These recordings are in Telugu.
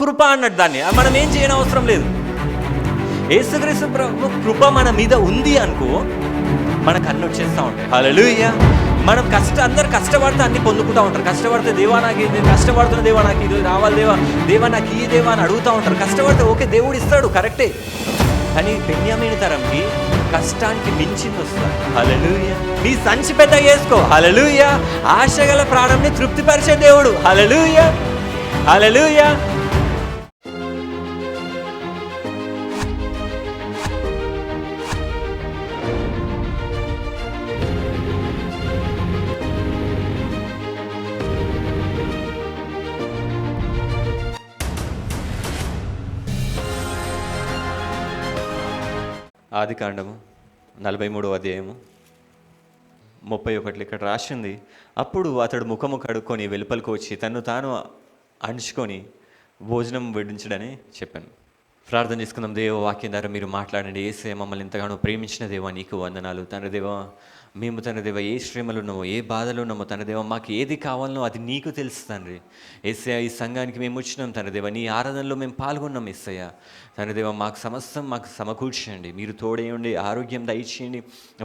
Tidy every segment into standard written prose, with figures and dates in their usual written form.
కృప అన్నట్టు దాన్ని. మనం ఏం చేయని అవసరం లేదు. యేసుక్రీస్తు ప్రభు కృప మన మీద ఉంది అనుకో, మనకు అన్ని వచ్చేస్తూ ఉంటాయి. హల్లెలూయా. మనం అందరు కష్టపడితే అన్ని పొందుకుంటూ ఉంటారు. కష్టపడితే దేవా నాకు ఇది, కష్టపడుతున్న దేవా నాకు ఇది రావాలి, దేవా నాకు ఈ దేవా అని అడుగుతూ ఉంటారు. కష్టపడితే ఓకే, దేవుడు ఇస్తాడు, కరెక్టే. కానీ బెన్యామీను తరంకి కష్టానికి మించింది వస్తుంది. హల్లెలూయా. నీ సంచి పెద్ద చేసుకో. హల్లెలూయా. ఆశగల ప్రాణంని తృప్తిపరిచే దేవుడు. హల్లెలూయా, హల్లెలూయా. ఆదికాండము 43వ అధ్యాయము 31 ఇక్కడ రాసింది. అప్పుడు అతడు ముఖము కడుక్కొని వెలుపలకు వచ్చి తను తాను అణుచుకొని భోజనం వడ్డించడని చెప్పాను. ప్రార్థన చేసుకుందాం. దేవ వాక్యం ద్వారా మీరు మాట్లాడండి. యేసయ్య మమ్మల్ని ఎంతగానో ప్రేమించిన దేవా నీకు వందనాలు. తన దేవా మేము తన దేవ ఏ శ్రమలు ఉన్నామో, ఏ బాధలు ఉన్నామో తన దేవ మాకు ఏది కావాలనో అది నీకు తెలుసు తండ్రి. యేసయ్య ఈ సంఘానికి మేము వచ్చినాం తన దేవ, నీ ఆరాధనలో మేము పాల్గొన్నాం. యేసయ్య తన దేవ మాకు సమస్తం మాకు సమకూర్చండి. మీరు తోడేయండి, ఆరోగ్యం దయచేయండి,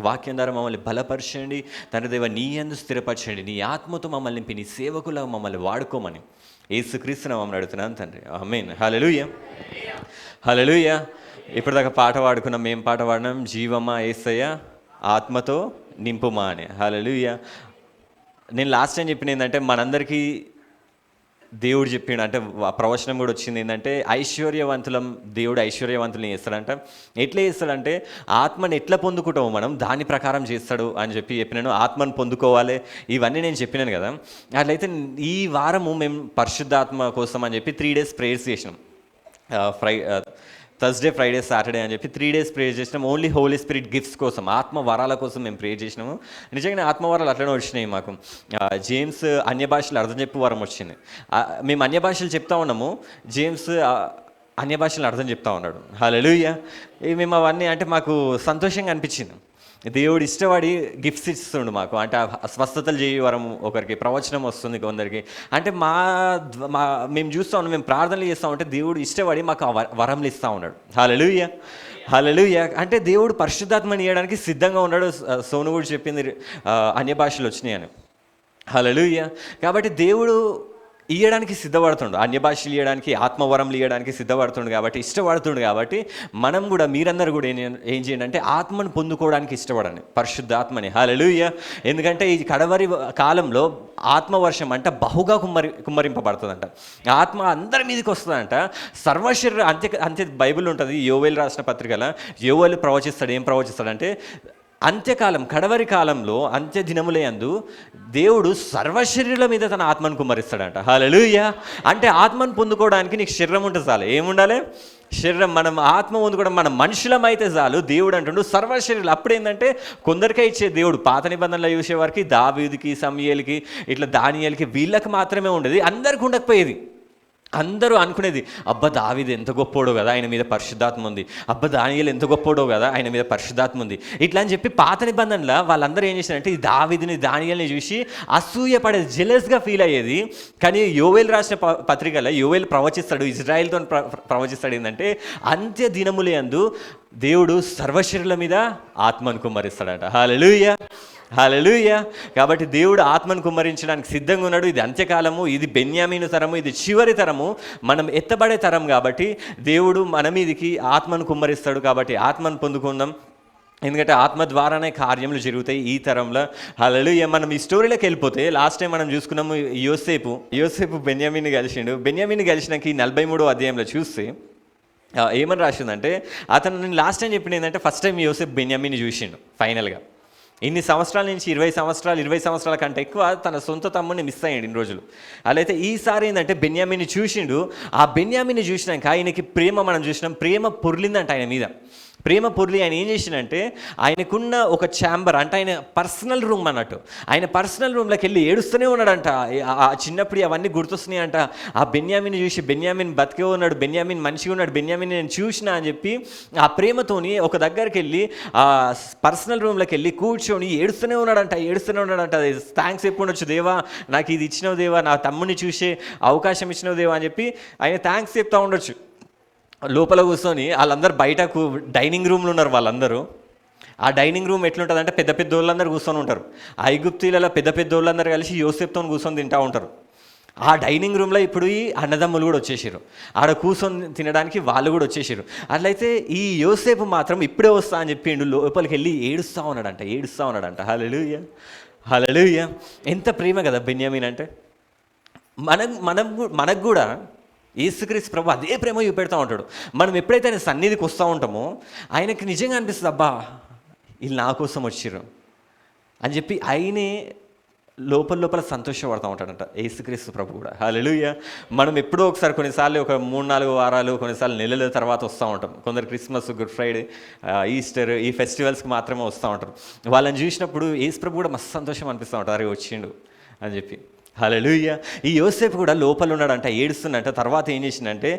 వాక్యం ద్వారా మమ్మల్ని బలపరచండి తన దేవ, నీ యందు స్థిరపరచండి. నీ ఆత్మతో మమ్మల్ని నింపి నీ సేవకులా మమ్మల్ని వాడుకోమని యేసుక్రీస్తు నామమున అడుగుతున్నాను తండ్రి. ఆమేన్. హల్లెలూయా, హల్లెలూయా. ఇప్పటిదాకా పాట పాడుకున్నాం. మేము పాట పాడినాం, జీవమా యేసయ్య ఆత్మతో నింపుమా అని. హల్లెలూయా. నేను లాస్ట్ టైం చెప్పిన ఏంటంటే, మనందరికీ దేవుడు చెప్పిండు, అంటే ప్రవచనం కూడా వచ్చింది ఏంటంటే, ఐశ్వర్యవంతులం దేవుడు ఐశ్వర్యవంతులని చేస్తాడంట. ఎట్లా చేస్తాడంటే, ఆత్మని ఎట్లా పొందుకుంటామో మనం దాని ప్రకారం చేస్తాడు అని చెప్పినాను. ఆత్మను పొందుకోవాలి, ఇవన్నీ నేను చెప్పినాను కదా. అట్లయితే ఈ వారము మేము పరిశుద్ధాత్మ కోసం అని చెప్పి 3 days ప్రేయర్స్ చేసినాం. థర్స్డే, ఫ్రైడే, సాటర్డే అని చెప్పి 3 days ప్రేయర్ చేసినాం. ఓన్లీ హోలీ స్పిరిట్ గిఫ్ట్స్ కోసం, ఆత్మ వరాల కోసం మేము ప్రేయర్ చేసినాము. నిజంగానే ఆత్మవరాలు అట్లనే వచ్చినాయి మాకు. జేమ్స్ అన్య భాషలు అర్థం చెప్పే వారం వచ్చింది. మేము అన్య భాషలు చెప్తా ఉన్నాము, జేమ్స్ అన్య భాషలు అర్థం చెప్తా ఉన్నాడు. హల్లెలూయా. మేము అవన్నీ అంటే మాకు సంతోషంగా అనిపించింది. దేవుడు ఇష్టపడి గిఫ్ట్స్ ఇస్తుండు మాకు. అంటే స్వస్థతలు చేయ వరం ఒకరికి, ప్రవచనం వస్తుంది కొందరికి. అంటే మేము చూస్తూ ఉన్నాం, మేము ప్రార్థనలు చేస్తూ ఉంటే దేవుడు ఇష్టపడి మాకు ఆ వరంలు ఇస్తూ ఉన్నాడు. హల్లెలూయా, హల్లెలూయా. అంటే దేవుడు పరిశుద్ధాత్మని ఇవ్వడానికి సిద్ధంగా ఉన్నాడు. సోను కూడా చెప్పింది అన్య భాషలు వచ్చినాయని. హల్లెలూయా. కాబట్టి దేవుడు ఇవ్వడానికి సిద్ధపడుతుండు, అన్య భాషలు ఇవ్వడానికి, ఆత్మవరంలు ఇవ్వడానికి సిద్ధపడుతుండు కాబట్టి, ఇష్టపడుతుండు కాబట్టి మనం కూడా, మీరందరూ కూడా ఏం చేయండి అంటే ఆత్మను పొందుకోవడానికి ఇష్టపడండి, పరిశుద్ధాత్మని. హల్లెలూయా. ఎందుకంటే ఈ కడవరి కాలంలో ఆత్మవర్షం అంటే బహుగా కుమ్మరింపబడుతుందంట. ఆత్మ అందరి మీదకి వస్తుందంట. సర్వశరీర అంత్య బైబిల్ ఉంటుంది, యోవేలు రాసిన పత్రికల యోవేలు ప్రవచిస్తాడు. ఏం ప్రవచిస్తాడంటే, అంత్యకాలం, కడవరి కాలంలో, అంత్య దినములందు దేవుడు సర్వశరీరుల మీద తన ఆత్మను కుమ్మరిస్తాడంట. హల్లెలూయా. అంటే ఆత్మను పొందుకోవడానికి నీకు శరీరం ఉంటుంది చాలు. ఏముండాలి? శరీరం. మనం ఆత్మ పొందుకోవడం, మన మనుషులమైతే చాలు. దేవుడు అంటుండు సర్వశరీరులు. అప్పుడేంటంటే కొందరికే ఇచ్చే దేవుడు. పాత నిబంధనలు చూసేవారికి, దావీదుకి, సమూయేలుకి, ఇట్లా దానియేలుకి, వీళ్ళకి మాత్రమే ఉండేది, అందరికి ఉండకపోయేది. అందరూ అనుకునేది, అబ్బా దావీదు ఎంత గొప్పోడో కదా, ఆయన మీద పరిశుద్ధాత్మ ఉంది. అబ్బా దానియేలు ఎంత గొప్పోడో కదా, ఆయన మీద పరిశుద్ధాత్మ ఉంది. ఇట్లా అని చెప్పి పాత నిబంధనలో వాళ్ళందరూ ఏం చేశారంటే, ఈ దావీదుని, దానియేలుని చూసి అసూయపడేది, జెలస్గా ఫీల్ అయ్యేది. కానీ యోవేలు రాసిన పత్రికలో యోవేలు ప్రవచిస్తాడు, ఇజ్రాయిల్తో ప్రవచిస్తాడు ఏంటంటే, అంత్య దినములందు దేవుడు సర్వశరీరుల మీద ఆత్మను కుమ్మరిస్తాడట. హల్లెలూయా, హల్లెలూయా. కాబట్టి దేవుడు ఆత్మను కుమ్మరించడానికి సిద్ధంగా ఉన్నాడు. ఇది అంత్యకాలము, ఇది బెన్యామీను తరము, ఇది చివరి తరము, మనం ఎత్తబడే తరం. కాబట్టి దేవుడు మన మీదికి ఆత్మను కుమ్మరిస్తాడు. కాబట్టి ఆత్మను పొందుకుందాం, ఎందుకంటే ఆత్మ ద్వారానే కార్యములు జరుగుతాయి ఈ తరంలో. హల్లెలూయా. మనం ఈ స్టోరీలోకి వెళ్ళిపోతే, లాస్ట్ టైం మనం చూసుకున్నాము యోసేపు బెన్యామీని కలిసిండు. బెన్యామీని కలిసినాక ఈ 43వ అధ్యాయంలో చూస్తే ఏమని రాసిందంటే, అతను నేను లాస్ట్ టైం చెప్పిన ఏంటంటే, ఫస్ట్ టైం యోసేపు బెన్యామీని చూసిండు ఫైనల్గా. ఇన్ని సంవత్సరాల నుంచి 20 సంవత్సరాల కంటే ఎక్కువ తన సొంత తమ్ముడిని మిస్ అయ్యాడు ఇన్ని రోజులు. అలా అయితే ఈసారి ఏంటంటే బెన్యామీని చూసిండు. ఆ బెన్యామీని చూసినాక ఆయనకి ప్రేమ, మనం చూసినాం, ప్రేమ పొర్లిందంట ఆయన మీద. ప్రేమ పొర్లి ఆయన ఏం చేసిండంటే, ఆయనకున్న ఒక ఛాంబర్ అంటే ఆయన పర్సనల్ రూమ్ అన్నట్టు. ఆయన పర్సనల్ రూమ్లోకి వెళ్ళి ఏడుస్తూనే ఉన్నాడంట. చిన్నప్పుడు అవన్నీ గుర్తొస్తున్నాయి అంట. ఆ బెన్యామిన్ చూసి, బెన్యామిన్ బతికే ఉన్నాడు, బెన్యామిన్ మనిషిగా ఉన్నాడు, బెన్యామిన్ నేను చూసినా అని చెప్పి ఆ ప్రేమతోని ఒక దగ్గరికి వెళ్ళి ఆ పర్సనల్ రూమ్లోకి వెళ్ళి కూర్చొని ఏడుస్తూనే ఉన్నాడంట. థ్యాంక్స్ చెప్పి ఉండొచ్చు, దేవా నాకు ఇది ఇచ్చినవు దేవా, నా తమ్ముడిని చూసే అవకాశం ఇచ్చినవు దేవా అని చెప్పి ఆయన థ్యాంక్స్ చెప్తా ఉండొచ్చు. లోపల కూర్చొని వాళ్ళందరూ బయటకు డైనింగ్ రూమ్లో ఉన్నారు వాళ్ళందరూ. ఆ డైనింగ్ రూమ్ ఎట్లుంటుందంటే పెద్ద పెద్ద వాళ్ళందరూ కూర్చొని ఉంటారు. ఐగుప్తీలలో పెద్ద పెద్ద వాళ్ళందరూ కలిసి యోసేపుతో కూర్చొని తింటూ ఉంటారు. ఆ డైనింగ్ రూమ్లో ఇప్పుడు ఈ అన్నదమ్ములు కూడా వచ్చేసారు. ఆడ కూర్చొని తినడానికి వాళ్ళు కూడా వచ్చేసారు. అట్లయితే ఈ యోసేపు మాత్రం ఇప్పుడే వస్తా అని చెప్పిండు. లోపలికి వెళ్ళి ఏడుస్తూ ఉన్నాడంట. హల్లెలూయా, హల్లెలూయా. ఎంత ప్రేమ కదా బెన్యామీన్ అంటే. మనకు కూడా యేసుక్రీస్తు ప్రభు అదే ప్రేమ చూపెడతా ఉంటాడు. మనం ఎప్పుడైతే ఆయన సన్నిధికి వస్తూ ఉంటామో ఆయనకి నిజంగా అనిపిస్తుంది, అబ్బా వీళ్ళు నా కోసం వచ్చిర్రు అని చెప్పి ఆయనే లోపల సంతోషపడుతూ ఉంటాడంట యేసుక్రీస్తు ప్రభు కూడా. హల్లెలూయా. మనం ఎప్పుడో ఒకసారి కొన్నిసార్లు ఒక 3-4 వారాలు, కొన్నిసార్లు నెలల తర్వాత వస్తూ ఉంటాం. కొందరు క్రిస్మస్, గుడ్ ఫ్రైడే, ఈస్టర్ ఈ ఫెస్టివల్స్కి మాత్రమే వస్తూ ఉంటారు. వాళ్ళని చూసినప్పుడు యేసు ప్రభు కూడా మస్తు సంతోషం అనిపిస్తూ ఉంటారు, అరే వచ్చిండు అని చెప్పి. హల్లెలూయా. ఈ యోసేపు కూడా లోపల ఉన్నాడంట, ఏడుస్తున్నట్ట. తర్వాత ఏం చేసిందంటే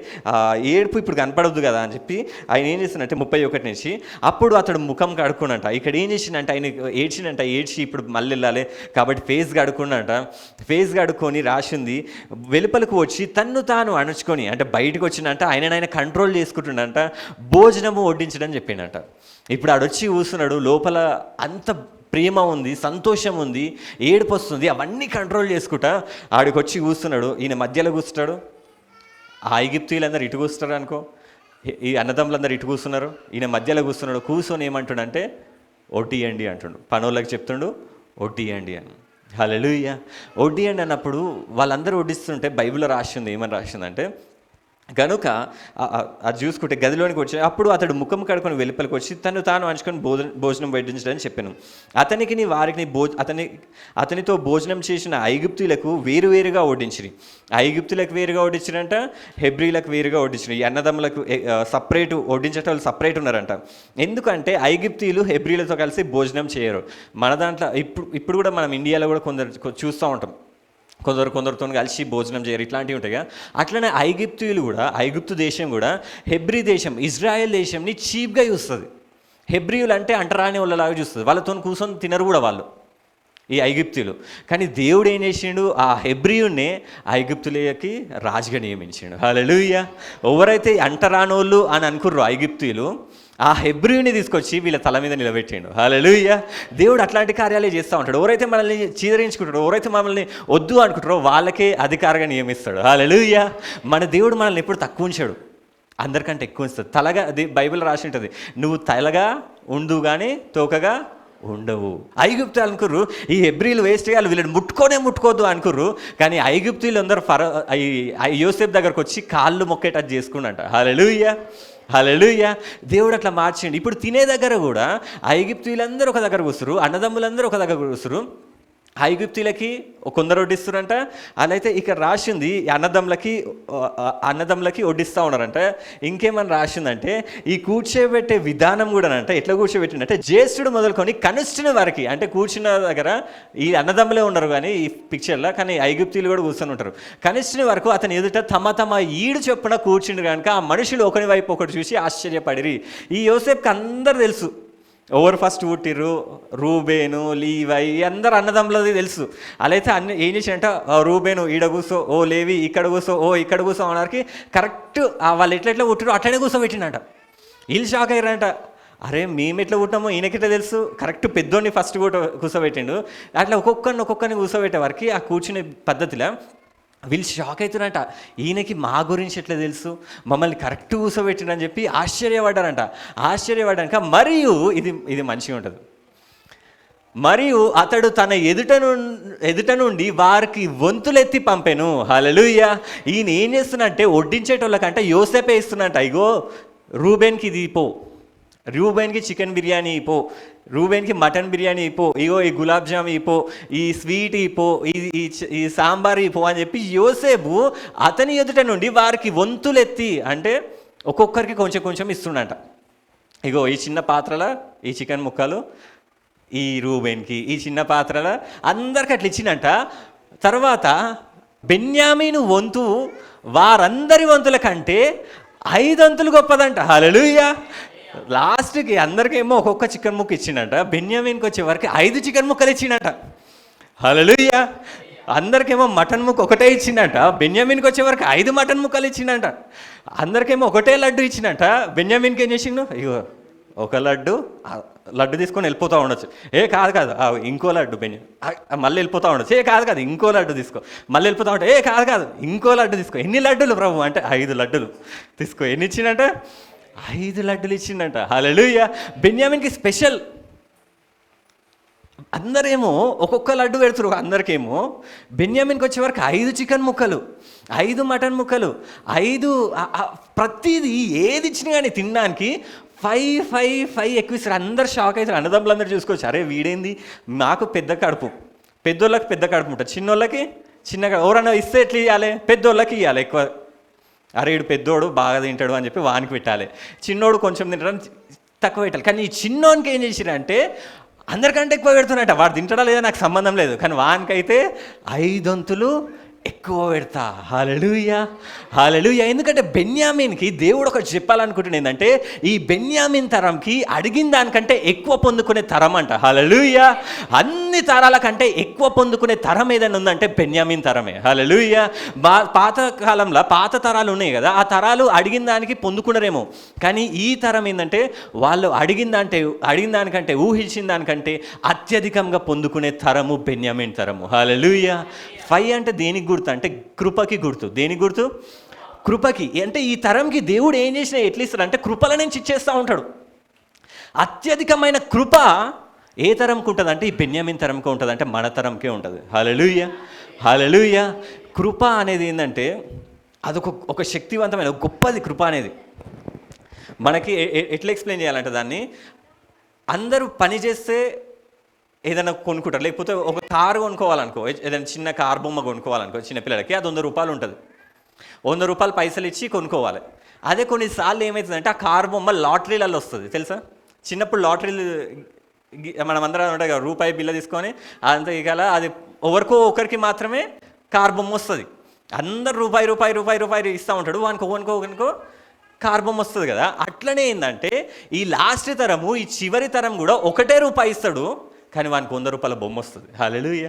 ఏడుపు ఇప్పుడు కనపడద్దు కదా అని చెప్పి ఆయన ఏం చేసిందంటే 31 నుంచి అప్పుడు అతడు ముఖం కడుక్కునంట. ఇక్కడ ఏం చేసిందంటే ఆయన ఏడ్చి ఇప్పుడు మళ్ళీ వెళ్ళాలి కాబట్టి ఫేస్ కడుక్కొని రాసింది వెలుపలకు వచ్చి తన్ను తాను అణుచుకొని అంటే బయటకు వచ్చిందంట. ఆయన కంట్రోల్ చేసుకుంటుండంట. భోజనము వడ్డించడం చెప్పిండంట. ఇప్పుడు ఆడొచ్చి కూర్చున్నాడు. లోపల అంత ప్రేమ ఉంది, సంతోషం ఉంది, ఏడుపు వస్తుంది, అవన్నీ కంట్రోల్ చేసుకుంటా ఆడికొచ్చి కూస్తున్నాడు. ఈయన మధ్యలో కూర్చుంటాడు. ఆ ఐగుప్తీయులందరూ ఇటు కూర్చున్నారు అనుకో, ఈ అన్నదమ్ములందరూ ఇటు కూర్చున్నారు, ఈయన మధ్యలో కూర్చున్నాడు. కూర్చొని ఏమంటుండంటే ఒడ్డియండి అంటుండు. పనోళ్ళకి చెప్తుండు ఒడ్డియండి అని. హల్లెలూయా. ఒడ్డియండి అన్నప్పుడు వాళ్ళందరూ వడ్డిస్తుంటే బైబిల్లో ఏమని రాసిందంటే కనుక అది చూసుకుంటే గదిలోనికి వచ్చి అప్పుడు అతడు ముఖం కడుకొని వెలుపలికి వచ్చి తను తాను అంచుకొని భోజనం వడ్డించడానికి చెప్పాను. అతనికి వారికి అతనితో భోజనం చేసిన ఐగుప్తులకు వేరువేరుగా వడ్డించిరి. ఐగుప్తులకు వేరుగా వడ్డించిరంట, హెబ్రీలకు వేరుగా వడ్డించిరు. ఈ అన్నదమ్ములకు సపరేట్ వడ్డించేటోళ్ళు సపరేట్ ఉన్నారంట. ఎందుకంటే ఐగుప్తీయులు హెబ్రీలతో కలిసి భోజనం చేయరు. మన దాంట్లో ఇప్పుడు కూడా మనం ఇండియాలో కూడా కొందరు చూస్తూ ఉంటాం, కొందరితో కలిసి భోజనం చేయరు, ఇట్లాంటివి ఉంటాయి. అట్లనే ఐగుప్తు దేశం కూడా హెబ్రీ దేశం, ఇజ్రాయెల్ దేశంని చీప్గా చూస్తుంది. హెబ్రీయులు అంటే అంటరాని వాళ్ళలాగా చూస్తుంది. వాళ్ళతో కూర్చొని తినరు కూడా వాళ్ళు ఈ ఐగుప్తులు. కానీ దేవుడు ఏం చేసిండు, ఆ హెబ్రీయున్నే ఐగుప్తులకి రాజుగా నియమించిండు. హల్లెలూయా. ఎవరైతే అంటరానోళ్ళు అని అనుకుర్రు ఐగుప్తులు, ఆ హెబ్రీయుని తీసుకొచ్చి వీళ్ళ తల మీద నిలబెట్టిండు. హల్లెలూయా. దేవుడు అట్లాంటి కార్యాలే చేస్తూ ఉంటాడు. ఎవరైతే మనల్ని చీదరించుకుంటాడో, ఎవరైతే మనల్ని వద్దు అనుకుంటారో వాళ్ళకే అధికారంగా నియమిస్తాడు. హల్లెలూయా. మన దేవుడు మనల్ని ఎప్పుడు తక్కువ ఉంచాడు, అందరికంటే ఎక్కువ ఉంచుతాడు. తలగా బైబిల్ రాసి ఉంటుంది, నువ్వు తలగా ఉండు కానీ తోకగా ఉండవు. ఐగుప్తులు అనుకుర్రు ఈ హెబ్రీలు వేస్ట్ చేయాలి, వీళ్ళని ముట్టుకోవద్దు అనుకుర్రు. కానీ ఐగుప్తులు అందరూ యోసేపు దగ్గరకు వచ్చి కాళ్ళు మొక్కేటట్టు చేసుకున్నట్ట. హల్లెలూయా, హల్లెలూయా. దేవుడు అట్లా మార్చిండు. ఇప్పుడు తినే దగ్గర కూడా ఐగుప్తులందరూ ఒక దగ్గర కూర్చురు, అన్నదమ్ములందరూ ఒక దగ్గర కూర్చురు. ఐగుప్తులకి కొందరు వడ్డిస్తారంట. అలాయితే ఇక్కడ రాసింది అన్నదమ్ములకి వడ్డిస్తూ ఉన్నారంట. ఇంకేమని రాసిందంటే ఈ కూర్చోబెట్టే విధానం కూడా అంట ఎట్లా కూర్చోబెట్టిందంటే జ్యేష్ఠుడు మొదలుకొని కనిష్ఠుని వారికి, అంటే కూర్చున్న దగ్గర ఈ అన్నదమ్ములే ఉన్నారు కానీ ఈ పిక్చర్లో, కానీ ఐగుప్తులు కూడా కూర్చొని ఉంటారు. కనిష్ఠుని వరకు అతని ఎదుట తమ ఈడు చొప్పున కూర్చుండు కనుక ఆ మనుషులు ఒకరి వైపు ఒకటి చూసి ఆశ్చర్యపడిరి. ఈ యోసేపుకి అందరు తెలుసు ఎవరు ఫస్ట్ పుట్టిర్రు, రూబేను, లీవై, అందరు అన్నదమ్ములది తెలుసు. అలా అయితే ఏం చేశాడంట, రూబేను ఈడ కూసో, ఓ లేవి ఇక్కడ కూసో, ఓ ఇక్కడ కూసో అనడానికి కరెక్ట్ వాళ్ళు ఎట్లా పుట్టిరు అట్లనే కూర్చోబెట్టిండట. వీళ్ళు షాక్ అయ్యారంట, అరే మేము ఎట్లా పుట్టామో ఈయనకెట్లా తెలుసు, కరెక్ట్ పెద్దోడిని ఫస్ట్ కూర్చోబెట్టిండు. అట్లా ఒక్కొక్కరిని కూర్చోబెట్టే వారికి ఆ కూర్చునే పద్ధతిలో వీళ్ళు షాక్ అవుతున్నారంట, ఈయనకి మా గురించి ఎట్లా తెలుసు, మమ్మల్ని కరెక్ట్ కూర్చోబెట్టిండని చెప్పి ఆశ్చర్యపడ్డాక మరియు ఇది మంచిగా ఉంటుంది. మరియు అతడు తన ఎదుట నుండి వారికి వంతులెత్తి పంపెను. హల్లెలూయా. ఈయన ఏం చేస్తున్నంటే వడ్డించేటోళ్ళకంటే యోసేపే ఇస్తున్నట్ట, ఇగో రూబేన్కి ఇది పో, రూబేన్కి చికెన్ బిర్యానీ ఇపో, రూబేన్కి మటన్ బిర్యానీ ఇపో, ఇగో ఈ గులాబ్ జామ్ ఇపో, ఈ స్వీట్ ఇపో, ఈ సాంబార్ ఇపో అని చెప్పి యోసేపు అతని ఎదుట నుండి వారికి వంతులెత్తి, అంటే ఒక్కొక్కరికి కొంచెం ఇస్తుండంట. ఇగో ఈ చిన్న పాత్రల ఈ చికెన్ ముక్కలు ఈ రూబెన్కి, ఈ చిన్న పాత్రల అందరికి అట్లా ఇచ్చినట్ట. తర్వాత బెన్యామీను వంతు వారందరి వంతుల కంటే 5 వంతులు గొప్పదంట. హల్లెలూయా. లాస్ట్కి అందరికేమో ఒక్కొక్క చికెన్ ముక్క ఇచ్చిండట, బెన్యామీన్కి వచ్చే వరకు 5 చికెన్ ముక్కలు ఇచ్చిండట. హల్లెలూయా. అందరికేమో మటన్ ముక్క ఒకటే ఇచ్చిండట, బెన్యామీన్కి వచ్చే వరకు 5 మటన్ ముక్కలు ఇచ్చిండట. అందరికేమో ఒకటే లడ్డు ఇచ్చినట్ట, బెన్యామీన్కి ఏం చేసిండు, ఇగో ఒక లడ్డు తీసుకొని వెళ్ళిపోతూ ఉండొచ్చు. కాదు ఇంకో లడ్డు మళ్ళీ వెళ్ళిపోతూ ఉండొచ్చు. కాదు ఇంకో లడ్డు తీసుకో, మళ్ళీ వెళ్ళిపోతూ ఉంటా. కాదు ఇంకో లడ్డు తీసుకో. ఎన్ని లడ్డులు ప్రభు అంటే 5 లడ్డులు తీసుకో. ఎన్ని ఇచ్చిండంట? 5 లడ్డులు ఇచ్చిండంట. హల్లెలూయా. బెన్యామీన్కి స్పెషల్. అందరేమో ఒక్కొక్క లడ్డు పెడుతురు, అందరికేమో బెన్యామీన్కి వచ్చే వరకు 5 చికెన్ ముక్కలు, 5 మటన్ ముక్కలు, 5 ప్రతిదీ ఏది ఇచ్చినా కానీ తినడానికి 5 ఎక్కువ ఇస్తారు. అందరు షాక్ అవుతారు. అన్నదమ్ములు అందరూ చూసుకోవచ్చు, అరే వీడేంది, మాకు పెద్ద కడుపు, పెద్దోళ్ళకి పెద్ద కడుపు ఉంటుంది, చిన్నోళ్ళకి చిన్నగా ఎవరన్నా ఇస్తే ఎట్లా ఇవ్వాలి, పెద్దోళ్ళకి ఇవ్వాలి ఎక్కువ. అరే వీడు పెద్దోడు బాగా తింటాడు అని చెప్పి వానికి పెట్టాలి, చిన్నోడు కొంచెం తింటాడని తక్కువ పెట్టాలి. కానీ ఈ చిన్నోనికి ఏం చేసిరంటే అందరికంటే ఎక్కువ పెడుతున్నట్ట. వాడు తింటాడా లేదా నాకు సంబంధం లేదు, కానీ వానికైతే 5 వంతులు ఎక్కువ పెడతా. హల్లెలూయా. హల్లెలూయా. ఎందుకంటే బెన్యామీన్కి దేవుడు ఒకటి చెప్పాలనుకుంటున్నాడు ఏంటంటే, ఈ బెన్యామీన్ తరంకి అడిగిన దానికంటే ఎక్కువ పొందుకునే తరం అంట. హల్లెలూయా. అన్ని తరాల కంటే ఎక్కువ పొందుకునే తరం ఏదైనా ఉందంటే బెన్యామీన్ తరమే. హల్లెలూయా. పాత కాలంలో పాత తరాలు ఉన్నాయి కదా, ఆ తరాలు అడిగిన దానికి పొందుకున్నారేమో, కానీ ఈ తరం ఏంటంటే వాళ్ళు అడిగిన దానికంటే ఊహించిన దానికంటే అత్యధికంగా పొందుకునే తరము బెన్యామీన్ తరము. హల్లెలూయా. 5 అంటే దేనికి గుర్తు అంటే కృపకి గుర్తు. దేనికి గుర్తు? కృపకి. అంటే ఈ తరంకి దేవుడు ఏం చేసినా ఎట్లా ఇస్తాడు అంటే కృపల నుంచి ఇచ్చేస్తూ ఉంటాడు. అత్యధికమైన కృప ఏ తరంకి ఉంటుంది అంటే ఈ బెన్యామీన్ తరంకి ఉంటుంది, అంటే మన తరంకే ఉంటుంది. హల్లెలూయా. హల్లెలూయా. కృప అనేది ఏంటంటే అదొక శక్తివంతమైన గొప్పది. కృప అనేది మనకి ఎట్లా ఎక్స్ప్లెయిన్ చేయాలంటే, దాన్ని అందరూ పని చేస్తే ఏదైనా కొనుక్కుంటారు, లేకపోతే ఒక కారు కొనుక్కోవాలనుకో, ఏదైనా చిన్న కార్ బొమ్మ కొనుక్కోవాలనుకో చిన్నపిల్లలకి, అది 100 రూపాయలు ఉంటుంది. 100 రూపాయలు పైసలు ఇచ్చి కొనుక్కోవాలి. అదే కొన్నిసార్లు ఏమవుతుందంటే ఆ కార్ బొమ్మ లాటరీలలో వస్తుంది, తెలుసా? చిన్నప్పుడు లాటరీలు మనం అందరం ఉంటాయి కదా, రూపాయి బిల్ల తీసుకొని అంత ఇక అది ఒకరికి మాత్రమే కార్ బొమ్మ వస్తుంది. అందరు రూపాయి ఇస్తూ ఉంటాడు, వానికి కార్ బొమ్మ వస్తుంది కదా. అట్లనే ఏంటంటే ఈ లాస్ట్ తరము, ఈ చివరి తరం కూడా ఒకటే రూపాయి ఇస్తాడు, కానీ వానికి 100 రూపాయల బొమ్మ వస్తుంది. హల్లెలూయా.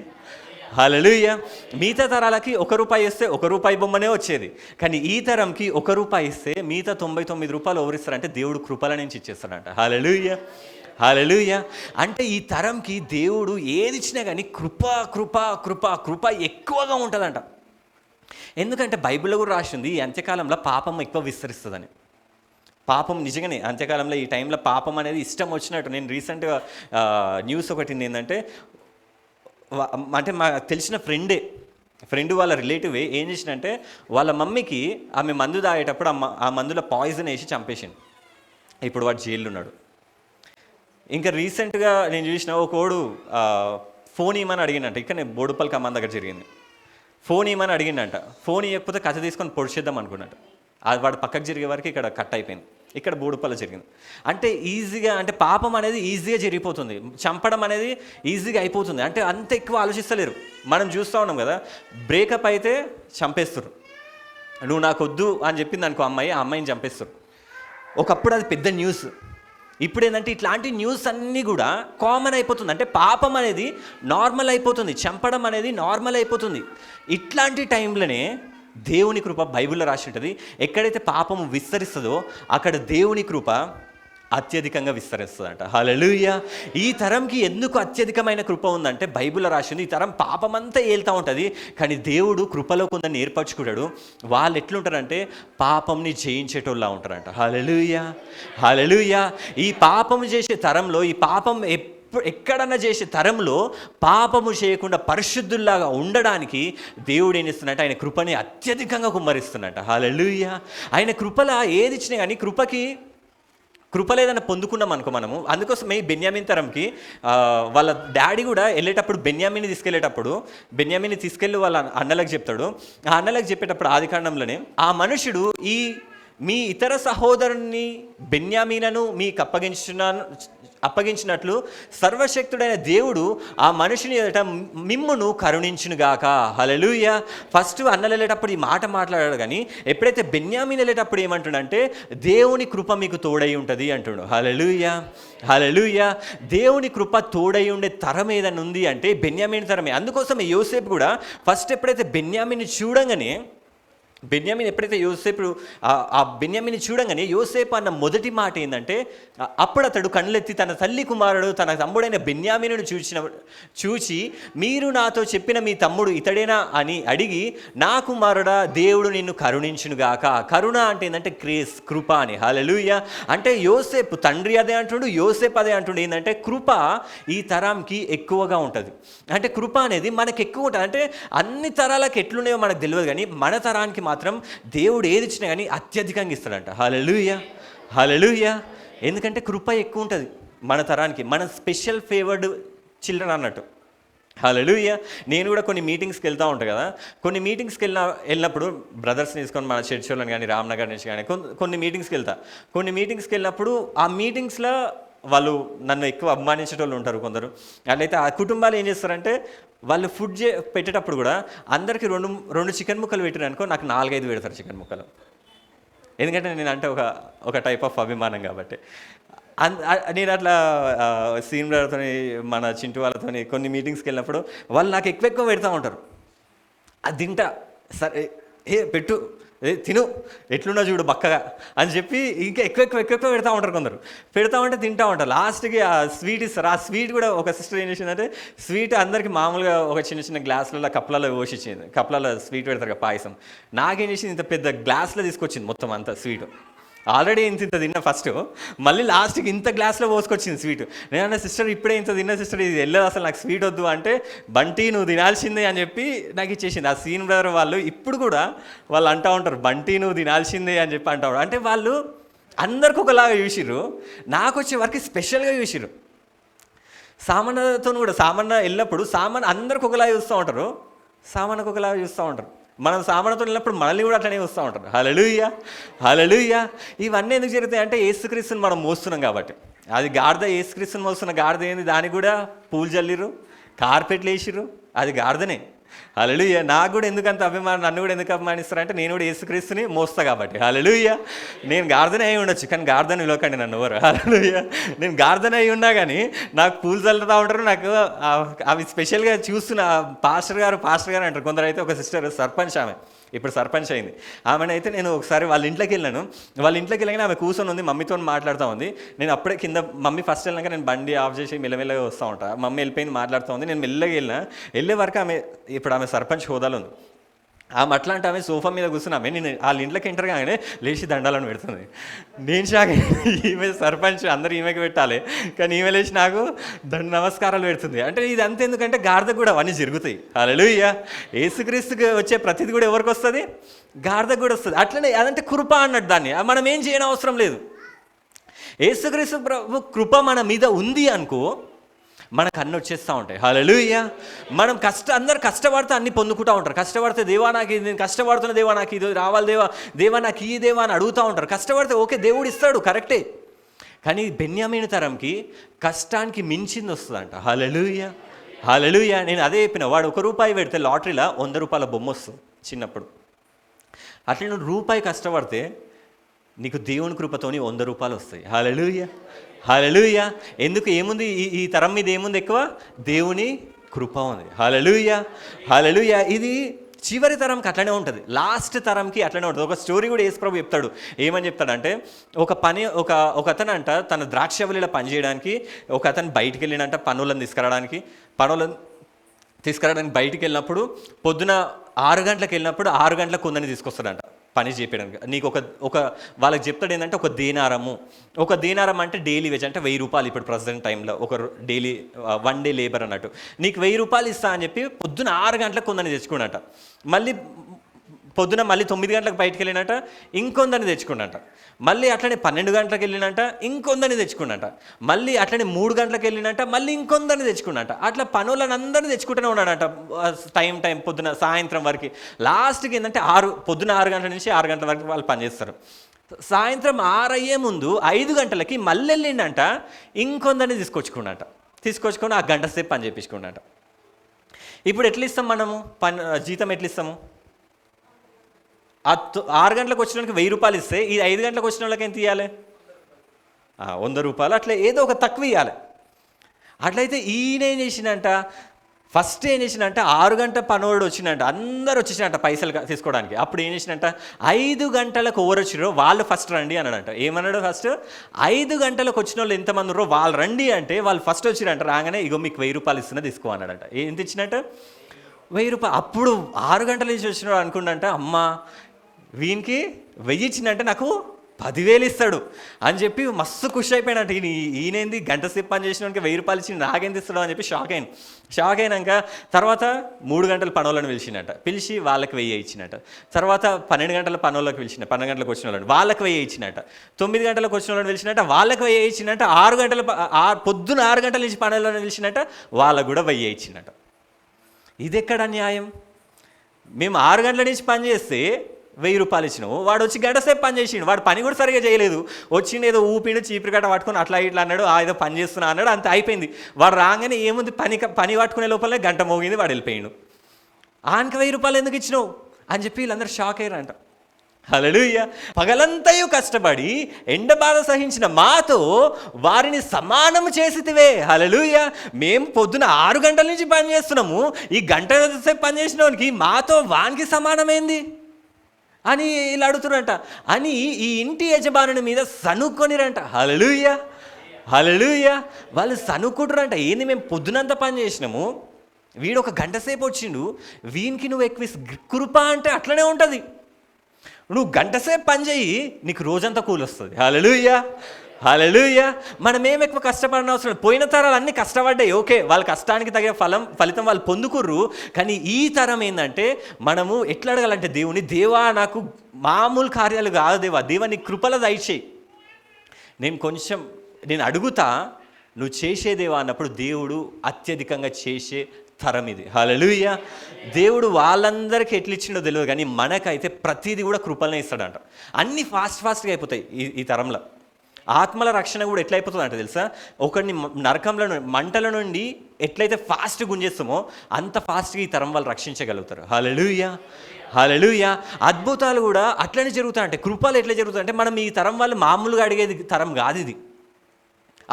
హల్లెలూయా. మిగతా తరాలకి 1 రూపాయి ఇస్తే 1 రూపాయి బొమ్మనే వచ్చేది, కానీ ఈ తరంకి 1 రూపాయి ఇస్తే మిగతా 99 రూపాయలు ఎవరిస్తారంటే దేవుడు కృపల నుంచి ఇచ్చేస్తాడంట. హల్లెలూయా. హల్లెలూయా. అంటే ఈ తరంకి దేవుడు ఏది ఇచ్చినా కానీ కృప కృప కృప కృప ఎక్కువగా ఉంటుందంట. ఎందుకంటే బైబిల్లో కూడా రాసింది ఈ అంత్యకాలంలో పాపం ఎక్కువ విస్తరిస్తుందని. పాపం నిజంగానే అంత్యకాలంలో ఈ టైంలో పాపం అనేది ఇష్టం వచ్చినట్టు. నేను రీసెంట్గా న్యూస్ ఒకటి ఏంటంటే, అంటే మాకు తెలిసిన ఫ్రెండ్ వాళ్ళ రిలేటివే ఏం చేసినంటే, వాళ్ళ మమ్మీకి ఆమె మందు తాగేటప్పుడు ఆ మందులో పాయిజన్ వేసి చంపేసింది. ఇప్పుడు వాడు జైల్లో ఉన్నాడు. ఇంకా రీసెంట్గా నేను చూసిన ఒకడు ఫోన్ ఇవ్వమని అడిగిందంట. ఇక్కడ నేను బోడుపల్లి కమాన్ దగ్గర జరిగింది. ఫోన్ ఇవ్వమని అడిగిందంట. ఫోన్ ఇవ్వకపోతే కథ తీసుకొని పొడిచేద్దాం అనుకున్నట్టు. అది వాడు పక్కకు జరిగే వరకు ఇక్కడ కట్ అయిపోయింది. ఇక్కడ బోడుపల్లి జరిగింది. అంటే ఈజీగా, అంటే పాపం అనేది ఈజీగా జరిగిపోతుంది, చంపడం అనేది ఈజీగా అయిపోతుంది. అంటే అంత ఎక్కువ ఆలోచిస్తలేరు. మనం చూస్తూ ఉన్నాం కదా, బ్రేకప్ అయితే చంపేస్తారు. నువ్వు నాకు వద్దు అని చెప్పింది అనుకో అమ్మాయి, ఆ అమ్మాయిని చంపేస్తారు. ఒకప్పుడు అది పెద్ద న్యూస్. ఇప్పుడు ఏంటంటే ఇట్లాంటి న్యూస్ అన్నీ కూడా కామన్ అయిపోతుంది. అంటే పాపం అనేది నార్మల్ అయిపోతుంది, చంపడం అనేది నార్మల్ అయిపోతుంది. ఇట్లాంటి టైంలోనే దేవుని కృప బైబిల్లో రాసి ఉంటుంది. ఎక్కడైతే పాపము విస్తరిస్తుందో అక్కడ దేవుని కృప అత్యధికంగా విస్తరిస్తుందంట. హల్లెలూయా. ఈ తరంకి ఎందుకు అత్యధికమైన కృప ఉందంటే బైబిల్లో రాసింది, ఈ తరం పాపమంతా ఏళ్తూ ఉంటుంది, కానీ దేవుడు కృపలో కొందరిని ఏర్పరచుకుంటాడు. వాళ్ళు ఎట్లుంటారంటే పాపంని జయించేటోళ్ళలా ఉంటారంట. హల్లెలూయా. హల్లెలూయా. ఈ పాపము చేసే తరంలో, ఈ పాపం ఎక్కడన్నా చేసే తరంలో పాపము చేయకుండా పరిశుద్ధుల్లాగా ఉండడానికి దేవుడు ఏం చేస్తున్నట్టు ఆయన కృపని అత్యధికంగా కుమ్మరిస్తున్నట్ట. హల్లెలూయా. ఆయన కృపలా ఏది ఇచ్చినా కానీ కృప లేదన్నా పొందుకున్నాం అనుకో మనము. అందుకోసమే ఈ బెన్యామీన్ తరంకి వాళ్ళ డాడీ కూడా వెళ్ళేటప్పుడు బెన్యామీన్ని తీసుకెళ్ళి వాళ్ళ అన్నలకు చెప్తాడు. ఆ అన్నలకు చెప్పేటప్పుడు ఆదికాండంలోనే ఆ మనుషుడు ఈ మీ ఇతర సహోదరుని బెన్యామీనను మీకు అప్పగించినట్లు సర్వశక్తుడైన దేవుడు ఆ మనిషిని ఎదుట మిమ్మును కరుణించునుగాక. హల్లెలూయా. ఫస్ట్ అన్నలు వెళ్ళేటప్పుడు ఈ మాట మాట్లాడాడు, కానీ ఎప్పుడైతే బెన్యామీన్ వెళ్ళేటప్పుడు ఏమంటుండంటే దేవుని కృప మీకు తోడై ఉంటుంది అంటుడు. హల్లెలూయా, హల్లెలూయా. దేవుని కృప తోడై ఉండే తరం ఏదైనా ఉంది అంటే బెన్యామీన్ తరమే. అందుకోసం యోసేపు కూడా ఫస్ట్ ఎప్పుడైతే బెన్యామీన్ని చూడంగానే, బెన్యామీన్ ఎప్పుడైతే యోసేపు ఆ బెన్యామీని చూడంగానే యోసేపు అన్న మొదటి మాట ఏంటంటే, అప్పుడు అతడు కళ్ళెత్తి తన తల్లి కుమారుడు తన తమ్ముడైన బెన్యామీనును చూచి మీరు నాతో చెప్పిన మీ తమ్ముడు ఇతడేనా అని అడిగి, నా కుమారుడా దేవుడు నిన్ను కరుణించునుగాక. కరుణ అంటే ఏంటంటే గ్రేస్, కృప అని. హల్లెలూయా. అంటే యోసేపు తండ్రి అదే అంటుండు, యోసేపు అదే అంటుండు. ఏంటంటే కృప ఈ తరంకి ఎక్కువగా ఉంటుంది. అంటే కృప అనేది మనకి ఎక్కువ ఉంటుంది. అంటే అన్ని తరాలకు ఎట్లున్నాయో మనకు తెలియదు, కానీ మన తరానికి మాత్రం దేవుడు ఏది ఇచ్చినా కానీ అత్యధికంగా ఇస్తాడంట. హల్లెలూయా, హల్లెలూయా. ఎందుకంటే కృప ఎక్కువ ఉంటుంది మన తరానికి, మన స్పెషల్ ఫేవర్డ్ చిల్డ్రన్ అన్నట్టు. హల్లెలూయా. నేను కూడా కొన్ని మీటింగ్స్కి వెళ్తూ ఉంటాను కదా, కొన్ని మీటింగ్స్కి వెళ్ళినప్పుడు బ్రదర్స్ని తీసుకొని మన చర్చ్ వాళ్ళని కానీ రామ్నగర్ నుంచి కానీ కొన్ని మీటింగ్స్కి వెళ్తా. కొన్ని మీటింగ్స్కి వెళ్ళినప్పుడు ఆ మీటింగ్స్లో వాళ్ళు నన్ను ఎక్కువ అభిమానించేటోళ్ళు ఉంటారు కొందరు. అట్లయితే ఆ కుటుంబాలు ఏం చేస్తారంటే, వాళ్ళు ఫుడ్ పెట్టేటప్పుడు కూడా అందరికీ రెండు చికెన్ ముక్కలు పెట్టిన అనుకో, నాకు 4-5 పెడతారు చికెన్ ముక్కలు. ఎందుకంటే నేను అంటే ఒక టైప్ ఆఫ్ అభిమానం కాబట్టి. నేను అట్లా సీన్ బ్రదర్తో, మన చింటూ వాళ్ళతో కొన్ని మీటింగ్స్కి వెళ్ళినప్పుడు వాళ్ళు నాకు ఎక్కువ పెడతా ఉంటారు. అది తింటా, సరే పెట్టు, తిను, ఎట్లున్నా చూడు బక్కగా అని చెప్పి ఇంకా ఎక్కువ పెడతా ఉంటారు కొందరు. పెడతా ఉంటే తింటా ఉంటారు. లాస్ట్కి ఆ స్వీట్ ఇస్తారు. ఆ స్వీట్ కూడా ఒక సిస్టర్ ఏం చేసిందంటే, స్వీట్ అందరికీ మామూలుగా ఒక చిన్న గ్లాసులలో కప్పులలో పోసిచ్చింది. కప్పులలో స్వీట్ పెడతారు కదా, పాయసం. నాకేం చేసింది, ఇంత పెద్ద గ్లాసులో తీసుకొచ్చింది మొత్తం అంతా స్వీట్. ఆల్రెడీ ఇంత తిన్నా ఫస్ట్, మళ్ళీ లాస్ట్కి ఇంత గ్లాస్లో పోసుకొచ్చింది స్వీట్. నేనన్నా, సిస్టర్ ఇప్పుడే ఇంత తిన్నా సిస్టర్, ఇది వెళ్ళదు అసలు, నాకు స్వీట్ వద్దు అంటే, బంటి నువ్వు తినాల్సిందే అని చెప్పి నాకు ఇచ్చేసింది. ఆ సీన్ బ్రదర్ వాళ్ళు ఇప్పుడు కూడా వాళ్ళు అంటూ ఉంటారు, బంటి నువ్వు తినాల్సిందే అని చెప్పి అంటూ ఉంటారు. అంటే వాళ్ళు అందరికి ఒకలాగా చూసిర్రు, నాకు వచ్చే వరకు స్పెషల్గా చూసిర్రు. సామాన్యతో కూడా, సామాన్య వెళ్ళినప్పుడు అందరికి ఒకలాగా చూస్తూ ఉంటారు, సామాన్యకు ఒకలాగా చూస్తూ ఉంటారు. మనం సామాన్యతో వెళ్ళినప్పుడు మనల్ని కూడా అట్లనే వస్తూ ఉంటారు. హల్లెలూయా, హల్లెలూయా. ఇవన్నీ ఎందుకు జరుగుతాయి అంటే యేసుక్రీస్తుని మనం మోస్తున్నాం కాబట్టి. అది గాడిద, యేసుక్రీస్తుని మోస్తున్న గాడిద ఏంది, దానికి కూడా పూలు జల్లిరు, కార్పెట్లు వేసిర్రు, అది గాడిదనే. హల్లెలూయా. నాకు కూడా ఎందుకంత అభిమానం, నన్ను కూడా ఎందుకు అభిమానిస్తారంటే నేను కూడా యేసుక్రీస్తుని మోస్తా కాబట్టి. హల్లెలూయా. నేను గాడిదనే అయి ఉండొచ్చు, కానీ గాడిదని విలువకండి నన్ను ఎవరు. హల్లెలూయా. నేను గాడిదనే అయి ఉన్నా కానీ నాకు పూలు చల్లుతూ ఉంటారు. నాకు అవి స్పెషల్గా చూస్తున్న పాస్టర్ గారు అంటారు కొందరు. అయితే ఒక సిస్టర్ సర్పంచ్, ఆమె ఇప్పుడు సర్పంచ్ అయింది. ఆమెనైతే నేను ఒకసారి వాళ్ళ ఇంట్లోకి వెళ్ళాను. వాళ్ళ ఇంట్లోకి వెళ్ళగానే ఆమె కూర్చొని ఉంది, మమ్మీతో మాట్లాడుతూ ఉంది. నేను అప్పుడే కింద, మమ్మీ ఫస్ట్ వెళ్ళినాక నేను బండి ఆఫ్ చేసి మెల్లమెల్లగా వస్తూ ఉంటాను. మమ్మీ వెళ్ళిపోయింది, మాట్లాడుతూ ఉంది. నేను మెల్లగా వెళ్ళే వరకు ఇప్పుడు ఆమె సర్పంచ్ హోదాలో ఉంది. ఆమె అట్లా ఆమె సోఫా మీద కూర్చున్నామే, నేను వాళ్ళ ఇంట్లోకి ఎంటర్ కాగానే లేచి దండాలను పెడుతుంది. నేను షాక్, ఈమె సర్పంచ్, అందరూ ఈమెకి పెట్టాలి, కానీ ఈమె లేచి నాకు నమస్కారాలు పెడుతుంది. అంటే ఇది అంతే, ఎందుకంటే గాడిద కూడా అవన్నీ జరుగుతాయి. హల్లెలూయా. యేసుక్రీస్తుకి వచ్చే ప్రతిది కూడా ఎవరికి వస్తుంది, గాడిద కూడా వస్తుంది. అట్లనే అదంటే కృప అన్నట్టు, దాన్ని మనం ఏం చేయని అవసరం లేదు. యేసుక్రీస్తు ప్రభు కృప మన మీద ఉంది అనుకో, మనకు అన్నీ వచ్చేస్తూ ఉంటాయి. హల్లెలూయా. మనం అందరు కష్టపడితే అన్నీ పొందుకుంటూ ఉంటారు. కష్టపడితే దేవా నాకు ఇది, నేను కష్టపడుతున్న దేవా నాకు ఇది రావాలి, దేవా నాకు ఈ దేవా అని అడుగుతూ ఉంటారు. కష్టపడితే ఓకే, దేవుడు ఇస్తాడు, కరెక్టే. కానీ బెన్యామీను తరంకి కష్టానికి మించింది వస్తుందంట. హల్లెలూయా, హల్లెలూయా. నేను అదే చెప్పిన, వాడు ₹1 పెడితే లాటరీలో ₹100 బొమ్మ వస్తుంది చిన్నప్పుడు. అట్లా నువ్వు రూపాయి కష్టపడితే నీకు దేవుని కృపతోని ₹100 వస్తాయి. హల్లెలూయా, హల్లెలూయా. ఎందుకు, ఏముంది ఈ తరం మీద ఏముంది ఎక్కువ, దేవుని కృప ఉంది. హల్లెలూయా, హల్లెలూయా. ఇది చివరి తరంకి అట్లనే ఉంటుంది, లాస్ట్ తరంకి అట్లనే ఉంటుంది. ఒక స్టోరీ కూడా యేసు ప్రభు చెప్తాడు. ఏమని చెప్తాడంటే, ఒక అతను అంట తన ద్రాక్షవల్లిలో పని చేయడానికి ఒక అతను బయటికి వెళ్ళినంట, పనులను తీసుకురావడానికి బయటికి వెళ్ళినప్పుడు, పొద్దున 6 గంటలకు వెళ్ళినప్పుడు 6 గంటలకు కొందని తీసుకొస్తాడంట పని చేయడానికి. నీకు వాళ్ళకి చెప్తాడు ఏంటంటే, ఒక దీనారం అంటే డైలీ వేజ్ అంటే ₹1000 ఇప్పుడు ప్రజెంట్ టైంలో, ఒక డైలీ 1 డే లేబర్ అన్నట్టు. నీకు ₹1000 ఇస్తా అని చెప్పి పొద్దున 6 గంటలకు కొందని తెచ్చుకున్నట. మళ్ళీ పొద్దున మళ్ళీ 9 గంటలకు బయటికి వెళ్ళినట్ట, ఇంకొందని తెచ్చుకున్నట. మళ్ళీ అట్లనే 12 గంటలకు వెళ్ళినట్ట, ఇంకొందని తెచ్చుకున్నట. మళ్ళీ అట్లనే 3 గంటలకు వెళ్ళినట్ట, మళ్ళీ ఇంకొందని తెచ్చుకున్నట. అట్లా పనులను అందరినీ తెచ్చుకుంటూనే ఉన్నాడట, టైం పొద్దున సాయంత్రం వరకు. లాస్ట్కి ఏంటంటే పొద్దున 6 గంటల నుంచి 6 గంటల వరకు వాళ్ళు పనిచేస్తారు. సాయంత్రం 6 అయ్యే ముందు 5 గంటలకి మళ్ళీ వెళ్ళిండంట, ఇంకొందరిని తీసుకొచ్చుకొని ఆ గంట సేపు పని చేయించుకున్నాట. ఇప్పుడు ఎట్లా ఇస్తాం మనము జీతం ఎట్లా ఇస్తాము? 6 గంటలకు వచ్చిన వాళ్ళకి 1000 రూపాయలు ఇస్తే, ఈ 5 గంటలకు వచ్చిన వాళ్ళకి ఎంత ఇవ్వాలి? 100 రూపాయలు. అట్లా ఏదో ఒక తక్కువ ఇవ్వాలి. అట్లయితే ఈయన ఏం చేసిందంట, ఫస్ట్ ఏం చేసినంట, 6 గంటల పనోడు వచ్చిందంట, అందరు వచ్చేసినట్ట పైసలు తీసుకోవడానికి. అప్పుడు ఏం చేసినంట, 5 గంటలకు ఎవరు వచ్చిరో వాళ్ళు ఫస్ట్ రండి అన్నాడంట. ఏమన్నాడు? ఫస్ట్ 5 గంటలకు వచ్చిన వాళ్ళు ఎంతమంది ఉన్నారో వాళ్ళు రండి అంటే, వాళ్ళు ఫస్ట్ వచ్చిరంట. రాగానే ఇగో మీకు 1000 రూపాయలు ఇస్తున్నా తీసుకో అన్నాడంట. ఎంత ఇచ్చినట్ట? 1000 రూపాయలు. అప్పుడు 6 గంటల నుంచి వచ్చినాడు అనుకుంటా, అమ్మా వీనికి 1000 ఇచ్చిందంటే నాకు 10,000 ఇస్తాడు అని చెప్పి మస్తు ఖుషి అయిపోయినట్టు. ఈయనేంది గంట సేపు పని చేసినానికి 1000 రూపాయలు ఇచ్చి నాకేంది ఇస్తాడు అని చెప్పి షాక్ అయినాక తర్వాత 3 గంటల పనులను పిలిచి వాళ్ళకి 1000 ఇచ్చినట్ట. తర్వాత 12 గంటల పనులకు 12 గంటలకు వచ్చిన వాళ్ళని వాళ్ళకి 1000 ఇచ్చినట్ట. 9 గంటలకు వచ్చిన వాళ్ళని పిలిచినట్ట, వాళ్ళకి 1000 ఇచ్చినట్ట. పొద్దున 6 గంటల నుంచి పనులను పిలిచినట్ట, వాళ్ళకు కూడా 1000 ఇచ్చినట్ట. ఇది ఎక్కడ న్యాయం? మేము 6 గంటల నుంచి పని చేస్తే 1000 రూపాయలు ఇచ్చినావు, వాడు వచ్చి గంట సేపు పని చేసిండు, వాడు పని కూడా సరిగా చేయలేదు, వచ్చిండు ఏదో ఊపిండు చీపురు గట్ట పట్టుకొని అట్లా ఇట్లా అన్నాడు, ఏదో పని చేస్తున్నా అన్నాడు, అంత అయిపోయింది. వాడు రాగానే ఏముంది, పని పట్టుకునే లోపలనే గంట మోగింది, వాడు వెళ్ళిపోయిండు. ఆయనకి 1000 రూపాయలు ఎందుకు ఇచ్చినావు అని చెప్పి వీళ్ళందరూ షాక్ అయ్యారంట. హల్లెలూయా. పగలంతయు కష్టపడి ఎండ బాధ సహించిన మాతో వారిని సమానం చేసితివే. హల్లెలూయా. మేము పొద్దున 6 గంటల నుంచి పని చేస్తున్నాము, ఈ గంట సేపు పని చేసిన వానికి మాతో వానికి సమానమైంది అని ఇలా అడుగుతున్నారంట. అని ఈ ఇంటి యజమానుని మీద సనుక్కొనిరంట. హల్లెలూయా, హల్లెలూయా. వాళ్ళు సనుక్కుంటారంట, ఏంది మేము పొద్దునంతా పని చేసినాము, వీడు ఒక గంట సేపు వచ్చిండు, వీనికి నువ్వు ఎక్కువ కృప అంటే అట్లనే ఉంటుంది. నువ్వు గంట సేపు పని చేయి, నీకు రోజంతా కూలి వస్తుంది. హల్లెలూయా, హల్లెలూయా. మనం ఏం ఎక్కువ కష్టపడిన అవసరం. పోయిన తరాలు అన్నీ కష్టపడ్డాయి, ఓకే, వాళ్ళ కష్టానికి తగిన ఫలితం వాళ్ళు పొందుకుర్రు. కానీ ఈ తరం ఏంటంటే, మనము ఎట్లా అడగాలంటే దేవుని, దేవా నాకు మామూలు కార్యాలు కాదు దేవా నీ కృపల దయచేయి, నేను అడుగుతా, నువ్వు చేసేదేవా అన్నప్పుడు దేవుడు అత్యధికంగా చేసే తరం ఇది. హల్లెలూయా. దేవుడు వాళ్ళందరికీ ఎట్లా ఇచ్చిండో తెలియదు, కానీ మనకైతే ప్రతిదీ కూడా కృపలనే ఇస్తాడంట. అన్నీ ఫాస్ట్గా అయిపోతాయి ఈ తరంలో. ఆత్మల రక్షణ కూడా ఎట్లా అయిపోతుంది అంటే తెలుసా, ఒకరిని నరకంలో మంటల నుండి ఎట్లయితే ఫాస్ట్ గుంజేస్తామో అంత ఫాస్ట్గా ఈ తరం వాళ్ళు రక్షించగలుగుతారు. హల్లెలూయా, హల్లెలూయా. అద్భుతాలు కూడా అట్లనే జరుగుతాయంటే, కృపలు ఎట్లా జరుగుతాయంటే, మనం ఈ తరం వాళ్ళు మామూలుగా అడిగేది తరం కాదు ఇది.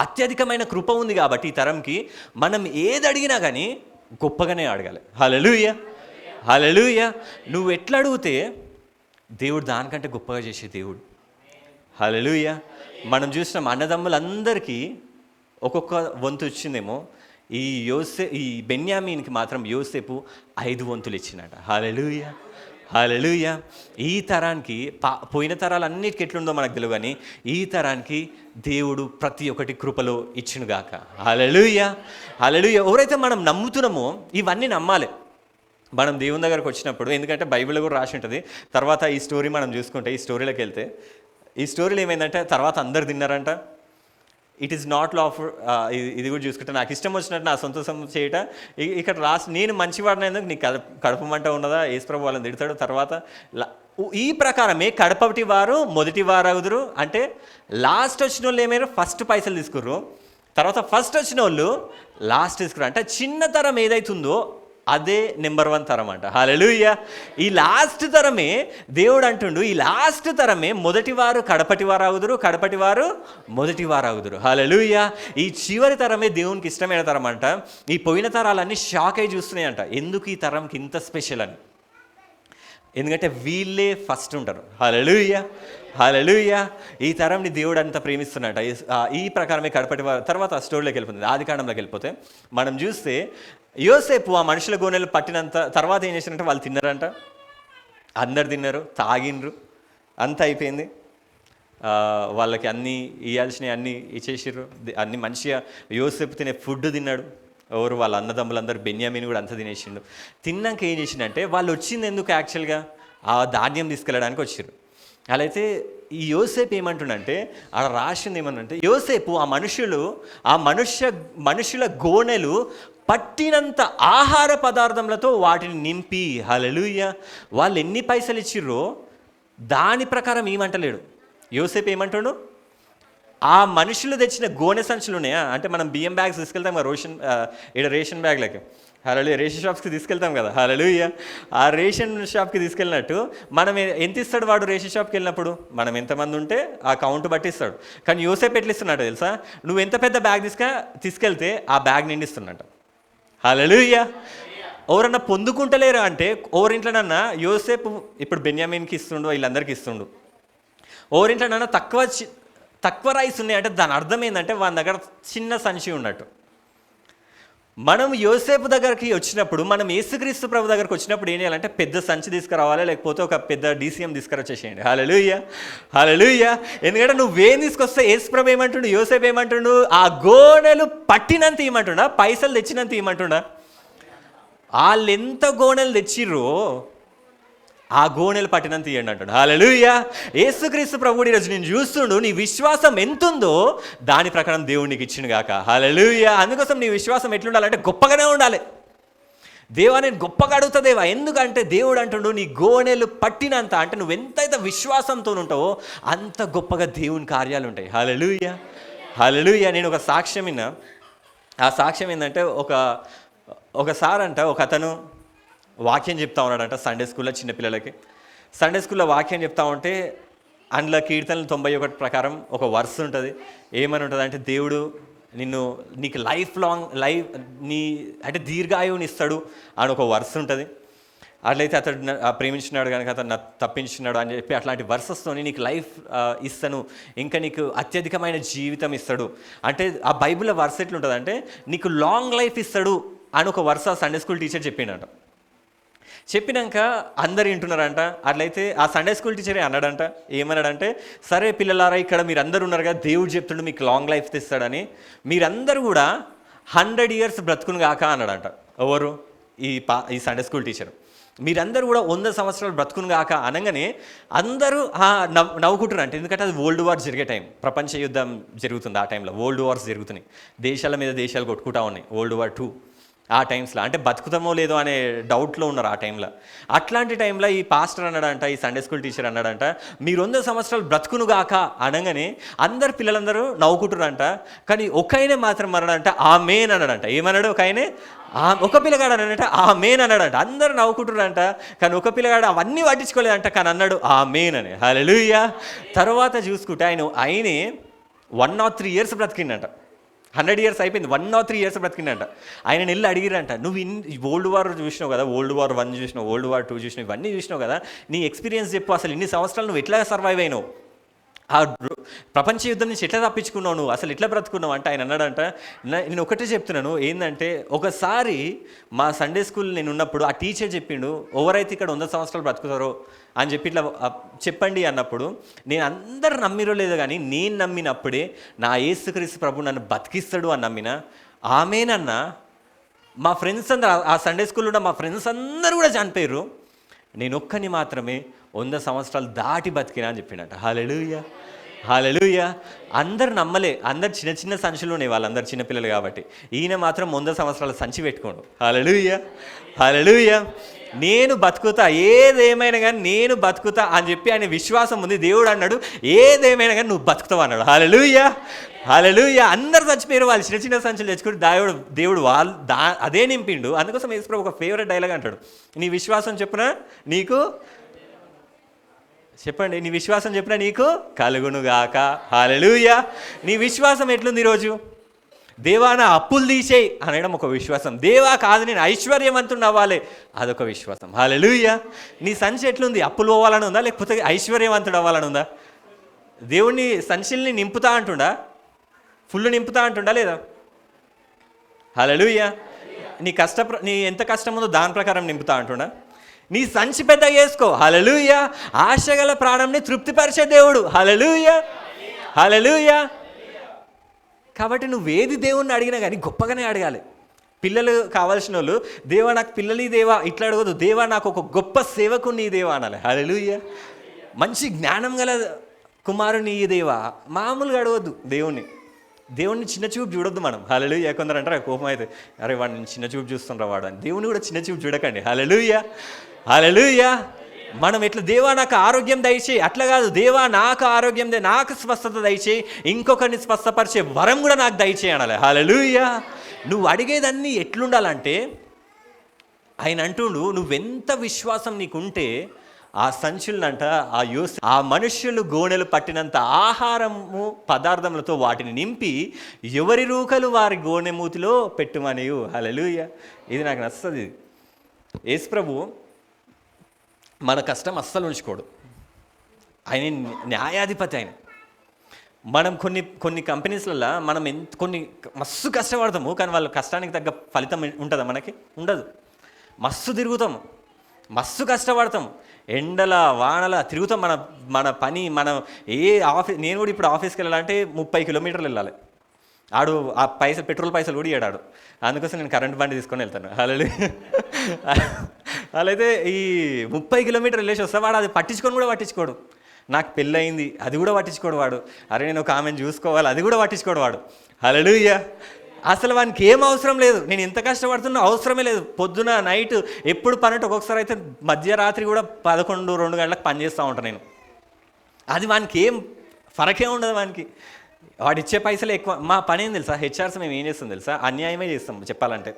అత్యధికమైన కృప ఉంది కాబట్టి ఈ తరంకి మనం ఏది అడిగినా కానీ గొప్పగానే అడగాలి. హల్లెలూయా, హల్లెలూయా. నువ్వు ఎట్లా అడిగితే దేవుడు దానికంటే గొప్పగా చేసే దేవుడు. హల్లెలూయా. మనం చూసినాం అన్నదమ్ములందరికీ ఒక్కొక్క వంతు వచ్చిందేమో, ఈ బెన్యామీన్కి మాత్రం యోసేపు 5 వంతులు ఇచ్చినట. హల్లెలూయా, హల్లెలూయా. ఈ తరానికి పోయిన తరాలన్నిటికీ ఎట్లుందో మనకు తెలియదు, కానీ ఈ తరానికి దేవుడు ప్రతి ఒక్కటి కృపలో ఇచ్చునుగాక. హల్లెలూయా, హల్లెలూయా. ఎవరైతే మనం నమ్ముతున్నామో ఇవన్నీ నమ్మాలి మనం దేవుని దగ్గరకు వచ్చినప్పుడు. ఎందుకంటే బైబిల్లో కూడా రాసి ఉంటుంది. తర్వాత ఈ స్టోరీ మనం చూసుకుంటే, ఈ స్టోరీలోకి వెళ్తే, ఈ స్టోరీలో ఏమైందంటే తర్వాత అందరు తిన్నారంట. It is not law of, ఇది కూడా చూసుకుంటే నాకు ఇష్టం వచ్చినట్టు నా సంతోషం చేయట. ఇక్కడ నేను మంచివాడినందుకు నీకు కడుపు మంట ఉన్నదా, యేసుప్రభు వాళ్ళని తిడతాడు. తర్వాత ఈ ప్రకారమే కడపటి వారు మొదటి వారు అవుదురు. అంటే లాస్ట్ వచ్చిన వాళ్ళు ఏమైనా ఫస్ట్ పైసలు తీసుకుర్రు, తర్వాత ఫస్ట్ వచ్చిన వాళ్ళు లాస్ట్ తీసుకురు. అంటే చిన్న తరం ఏదైతుందో అదే నెంబర్ 1 తరం అంట. హల్లెలూయా. ఈ లాస్ట్ తరమే దేవుడు అంటుండు, ఈ లాస్ట్ తరమే మొదటివారు కడపటివారు అవుదురు, కడపటివారు మొదటివారు అవుదురు. హల్లెలూయా. ఈ చివరి తరమే దేవునికి ఇష్టమైన తరం అంట. ఈ పోయిన తరాలన్నీ షాక్ అయి చూస్తున్నాయి అంట, ఎందుకు ఈ తరంకి ఇంత స్పెషల్ అని. ఎందుకంటే వీళ్ళే ఫస్ట్ ఉంటారు. హల్లెలూయా, హల్లెలూయా. ఈ తరంని దేవుడు అంత ప్రేమిస్తున్నట్ట. ఈ ప్రకారమే కడపటివారు. తర్వాత స్టోరీలోకి వెళ్ళిపోతుంది, ఆదికాండంలోకి వెళ్ళిపోతే మనం చూస్తే యోసేపు ఆ మనుషుల గోనెలు పట్టినంత తర్వాత ఏం చేసినట్టే, వాళ్ళు తిన్నారంట, అందరు తిన్నారు, తాగిండ్రు, అంత అయిపోయింది. వాళ్ళకి అన్నీ ఇవ్వాల్సినవి అన్నీ ఇచ్చేసిర్రు, అన్నీ మంచిగా యోసేపు తినే ఫుడ్ తిన్నాడు. ఎవరు వాళ్ళ అన్నదమ్ములందరూ, బెన్యామీన్ కూడా అంత తినేసిండు. తిన్నాక ఏం చేసిండంటే, వాళ్ళు వచ్చింది ఎందుకు యాక్చువల్గా ఆ ధాన్యం తీసుకెళ్ళడానికి వచ్చారు. అలా అయితే ఈ యోసేపు ఏమంటుండంటే, అక్కడ రాసింది ఏమన్నంటే, యోసేపు ఆ మనుషుల గోనెలు పట్టినంత ఆహార పదార్థములతో వాటిని నింపి. హల్లెలూయా. వాళ్ళు ఎన్ని పైసలు ఇచ్చిర్రో దాని ప్రకారం ఏమంటలేడు, యోసేపు ఏమంటాడు, ఆ మనుషులు తెచ్చిన గోనె సంచులు ఉన్నాయా, అంటే మనం బియ్యం బ్యాగ్స్ తీసుకెళ్తాం కదా రేషన్ బ్యాగ్లకి, హల్లెలూయా, రేషన్ షాప్స్కి తీసుకెళ్తాం కదా, హల్లెలూయా. ఆ రేషన్ షాప్కి తీసుకెళ్ళినట్టు మనం ఎంత ఇస్తాడు వాడు రేషన్ షాప్కి వెళ్ళినప్పుడు, మనం ఎంతమంది ఉంటే ఆ కౌంట్ బట్టి ఇస్తాడు. కానీ యోసేపు ఎట్లా ఇస్తున్నాడు తెలుసా, నువ్వు ఎంత పెద్ద బ్యాగ్ తీసుకెళ్తే ఆ బ్యాగ్ నిండిస్తున్నట్టు. హల్లెలూయా. ఎవరన్నా పొందుకుంటలేరా అంటే ఓరింట్లోనన్నా యోసేపు ఇప్పుడు బెన్యామీన్కి ఇస్తుండు, వీళ్ళందరికీ ఇస్తుండు. ఓరింట్లోనన్నా తక్కువ రైస్ ఉన్నాయి అంటే దాని అర్థం ఏంటంటే వాళ్ళ దగ్గర చిన్న సంచి ఉన్నట్టు. మనం యోసేపు దగ్గరికి వచ్చినప్పుడు, మనం యేసుక్రీస్తు ప్రభు దగ్గరికి వచ్చినప్పుడు ఏం చేయాలంటే పెద్ద సంచి తీసుకురావాలి, లేకపోతే ఒక పెద్ద DCM తీసుకురొచ్చేసేయండి. హల్లెలూయా, హల్లెలూయా. ఎందుకంటే నువ్వేం తీసుకొస్తే యేసు ప్రభు ఏమంటుండు, యోసేపు ఏమంటుండు, ఆ గోనెలు పట్టినంత ఇవ్వమంటుండా, పైసలు తెచ్చినంత ఇవ్వమంటుండా. వాళ్ళు ఎంత గోనెలు తెచ్చిర్రో ఆ గోనెలు పట్టినంత ఇవ్వండి అంటాడు. హల్లెలూయా. యేసుక్రీస్తు ప్రభువు ఈరోజు నేను చూస్తుండు, నీ విశ్వాసం ఎంతుందో దాని ప్రకారం దేవుడు నీకు ఇచ్చిండు గాక. హల్లెలూయా. అందుకోసం నీ విశ్వాసం ఎట్లుండాలంటే గొప్పగానే ఉండాలి. దేవా నేను గొప్పగా అడుగుతా దేవా, ఎందుకంటే దేవుడు అంటుండు నీ గోనెలు పట్టినంత, అంటే నువ్వు ఎంతైతే విశ్వాసంతో ఉంటావో అంత గొప్పగా దేవుని కార్యాలు ఉంటాయి. హల్లెలూయా, హల్లెలూయా. నేను ఒక సాక్ష్యం విన్నా. ఆ సాక్ష్యం ఏంటంటే ఒకసారి ఒక అతను వాక్యం చెప్తా ఉన్నాడంట సండే స్కూల్లో చిన్నపిల్లలకి. సండే స్కూల్లో వాక్యం చెప్తా ఉంటే అందులో కీర్తనలు 91 ప్రకారం ఒక వర్స్ ఉంటుంది. ఏమని ఉంటుంది అంటే, దేవుడు నీకు అంటే దీర్ఘాయువుని ఇస్తాడు అని ఒక వర్స్ ఉంటుంది. అట్లయితే అతడు ప్రేమించినాడు కనుక అతను తప్పించినాడు అని చెప్పి అట్లాంటి వర్సెస్తో నీకు లైఫ్ ఇస్తాను, ఇంకా నీకు అత్యధికమైన జీవితం ఇస్తాడు అంటే ఆ బైబిల్లో వర్స్ ఎట్లుంటుంది అంటే నీకు లాంగ్ లైఫ్ ఇస్తాడు అని ఒక వర్స్ ఆ సండే స్కూల్ టీచర్ చెప్పిండట. చెప్పినాక అందరు వింటున్నారంట. అట్లయితే ఆ సండే స్కూల్ టీచరే అన్నాడంట, ఏమన్నాడంటే, సరే పిల్లలారా ఇక్కడ మీరు అందరూ ఉన్నారు కదా, దేవుడు చెప్తుండే మీకు లాంగ్ లైఫ్ తెస్తాడని, మీరందరూ కూడా 100 years బ్రతుకును గాక అన్నాడంట. ఎవరు? ఈ సండే స్కూల్ టీచర్. మీరందరూ కూడా 100 సంవత్సరాలు బ్రతుకును గాక అనగానే అందరూ నవ్వుకుంటున్నారు. అంటే ఎందుకంటే అది వరల్డ్ వార్ జరిగే టైం, ప్రపంచ యుద్ధం జరుగుతుంది. ఆ టైంలో వరల్డ్ వార్స్ జరుగుతున్నాయి, దేశాల మీద దేశాలు కొట్టుకుంటా ఉన్నాయి. World War II ఆ టైమ్స్లో, అంటే బతుకుతామో లేదో అనే డౌట్లో ఉన్నారు ఆ టైంలో. అట్లాంటి టైంలో ఈ పాస్టర్ అన్నాడంట, ఈ సండే స్కూల్ టీచర్ అన్నాడంట, మీరు 100 సంవత్సరాలు బ్రతుకునుగాక అనగానే పిల్లలందరూ నవ్వుకుంటున్నారంట. కానీ ఒక ఆయనే మాత్రం అన్నాడంట ఆమేన్ అన్నాడంట. ఏమన్నాడు? ఒక ఆయనే ఒక పిల్లగాడు అన్నాడంట ఆమేన్ అన్నాడంట. అందరూ నవ్వుకుంటున్నారంట. కానీ ఒక పిల్లగాడు అవన్నీ పట్టించుకోలేదంట, కానీ అన్నాడు ఆమేన్ అని. హల్లెలూయా. తర్వాత చూసుకుంటే ఆయనే 103 years బ్రతికిండంట. 100 years అయిపోయింది, 103 years బ్రతికిండంట. ఆయన నెల్లి అడిగిరంట, నువ్వు వరల్డ్ వార్ చూసినావు కదా, World War I చూసినావు, World War II చూసినావు, ఇవన్నీ చూసినావు కదా, నీ ఎక్స్పీరియన్స్ చెప్పు, అసలు ఇన్ని సంవత్సరాలు నువ్వు ఎట్లా సర్వైవ్ అయినావు, ఆ ప్రపంచ యుద్ధం నుంచి ఎట్లా తప్పించుకున్నావు, నువ్వు అసలు ఎట్లా బ్రతుకున్నావు అంటే ఆయన అన్నాడంట, నేను ఒకటే చెప్తున్నాను ఏంటంటే, ఒకసారి మా సండే స్కూల్ నేను ఉన్నప్పుడు ఆ టీచర్ చెప్పిండు, ఎవరైతే ఇక్కడ 100 సంవత్సరాలు బ్రతుకుతారో అని చెప్పి ఇట్లా చెప్పండి అన్నప్పుడు, నేను అందరు నమ్మిరో లేదో కానీ నేను నమ్మినప్పుడే నా యేసుక్రీస్తు ప్రభు నన్ను బతికిస్తాడు అని నమ్మిన. ఆమేనన్నా. మా ఫ్రెండ్స్ అందరూ ఆ సండే స్కూల్లో ఉన్న మా ఫ్రెండ్స్ అందరూ కూడా చనిపోయారు, నేను ఒక్కని మాత్రమే 100 సంవత్సరాలు దాటి బతికినా అని చెప్పినట్ట. హల్లెలూయా, హల్లెలూయా. అందరు నమ్మలే, అందరు చిన్న చిన్న సంచులు ఉన్నాయి, వాళ్ళందరూ చిన్నపిల్లలు కాబట్టి. ఈయన మాత్రం 100 సంవత్సరాల సంచి పెట్టుకోండు. హల్లెలూయా, హల్లెలూయా. నేను బతుకుతా, ఏదేమైనా కానీ నేను బతుకుతా అని చెప్పి ఆయన విశ్వాసం ఉంది. దేవుడు అన్నాడు ఏదేమైనా కానీ నువ్వు బతుకుతావు అన్నాడు. హల్లెలూయా, హల్లెలూయా. అందరు చచ్చిపోయారు, వాళ్ళు చిన్న చిన్న సంచులు తెచ్చుకుంటే దేవుడు అదే నింపిండు. అందుకోసం యేసుప్రభు ఒక ఫేవరెట్ డైలాగ్ అంటాడు, నీ విశ్వాసం చెప్పున నీకు, చెప్పండి, నీ విశ్వాసం చెప్పినా నీకు కలుగునుగాక. హల్లెలూయా. నీ విశ్వాసం ఎట్లుంది ఈరోజు? దేవా నా అప్పులు తీసేయి అనడం ఒక విశ్వాసం. దేవా కాదు నేను ఐశ్వర్యవంతుడు అవ్వాలి, అదొక విశ్వాసం. హల్లెలూయా. నీ సంచి ఎట్లుంది? అప్పులు పోవాలని ఉందా, లేకపోతే ఐశ్వర్యవంతుడు అవ్వాలని ఉందా? దేవుడిని సంచిల్ని నింపుతా అంటుండా, ఫుల్ నింపుతా అంటుండా లేదా? హల్లెలూయా. నీ ఎంత కష్టం ఉందో దాని ప్రకారం నింపుతా అంటుండా. నీ సంచి పెద్ద చేసుకో. హల్లెలూయా. ఆశగల ప్రాణంని తృప్తిపరిచే దేవుడు. హల్లెలూయా, హల్లెలూయా. కాబట్టి నువ్వేది దేవుణ్ణి అడిగినా కానీ గొప్పగానే అడగాలి. పిల్లలు కావాల్సిన వాళ్ళు, దేవా నాకు పిల్లలు దేవా ఇట్లా అడగదు, దేవా నాకు ఒక గొప్ప సేవకుని దేవా అనాలి. హల్లెలూయా. మంచి జ్ఞానం గల కుమారుని దేవా, మామూలుగా అడగద్దు దేవుణ్ణి చిన్న చూపు చూడొద్దు మనం. హల్లెలూయా. కొందరు అంటారు కోపం అయితే, అరే వాడిని చిన్న చూపు చూస్తుండ్రా వాడు అని. దేవుని కూడా చిన్న చూపు చూడకండి. హల్లెలూయా, హల్లెలూయా. మనం ఎట్లా దేవా నాకు ఆరోగ్యం దయచేయి అట్లా కాదు, దేవా నాకు ఆరోగ్యం నాకు స్వస్థత దయచేయి, ఇంకొకరిని స్వస్థపరిచే వరం కూడా నాకు దయచేయి అనాలి. హల్లెలూయా. నువ్వు అడిగేదన్నీ ఎట్లుండాలంటే ఆయన అంటుండు, నువ్వెంత విశ్వాసం నీకుంటే ఆ సంచులనంట ఆ మనుష్యులు గోనెలు పట్టినంత ఆహారము పదార్థములతో వాటిని నింపి ఎవరి రూకలు వారి గోనె మూతిలో పెట్టుమనియు. హల్లెలూయా. ఇది నాకు నచ్చుతుంది. యేసు ప్రభు మన కష్టం అస్సలు ఉంచుకోడు. ఆయన న్యాయాధిపతి. ఆయన మనం కొన్ని కంపెనీస్లలో మనం కొన్ని మస్తు కష్టపడతాము, కానీ వాళ్ళ కష్టానికి తగ్గ ఫలితం ఉంటుందా? మనకి ఉండదు. మస్తు తిరుగుతాము, మస్తు కష్టపడతాము, ఎండల వానల తిరుగుతాం. మన పని మనం నేను కూడా ఇప్పుడు ఆఫీస్కి వెళ్ళాలంటే 30 కిలోమీటర్లు వెళ్ళాలి. ఆడు ఆ పెట్రోల్ పైసలు కూడా ఇయ్యాడు. అందుకోసం నేను కరెంట్ బండి తీసుకొని వెళ్తాను. అలా అయితే ఈ 30 కిలోమీటర్లు వెళ్ళేసి వస్తే వాడు అది పట్టించుకోడు. నాకు పెళ్ళయింది అది కూడా పట్టించుకోడు వాడు. అరే నేను ఒక ఆమెను చూసుకోవాలి అది కూడా పట్టించుకోడు వాడు. హల్లెలూయా. అసలు వానికి ఏం అవసరం లేదు. నేను ఎంత కష్టపడుతున్నా అవసరమే లేదు. పొద్దున నైట్ ఎప్పుడు పని అంటే ఒక్కొక్కసారి అయితే మధ్యరాత్రి కూడా 11-2 గంటలకు పని చేస్తూ ఉంటాను నేను. అది వానికి ఏం ఫరకే ఉండదు. వాడు ఇచ్చే పైసలు ఎక్కువ. మా పని ఏం తెలుసా? హెచ్ఆర్స్ మేము ఏం చేస్తాం తెలుసా? అన్యాయమే చేస్తాం చెప్పాలంటే.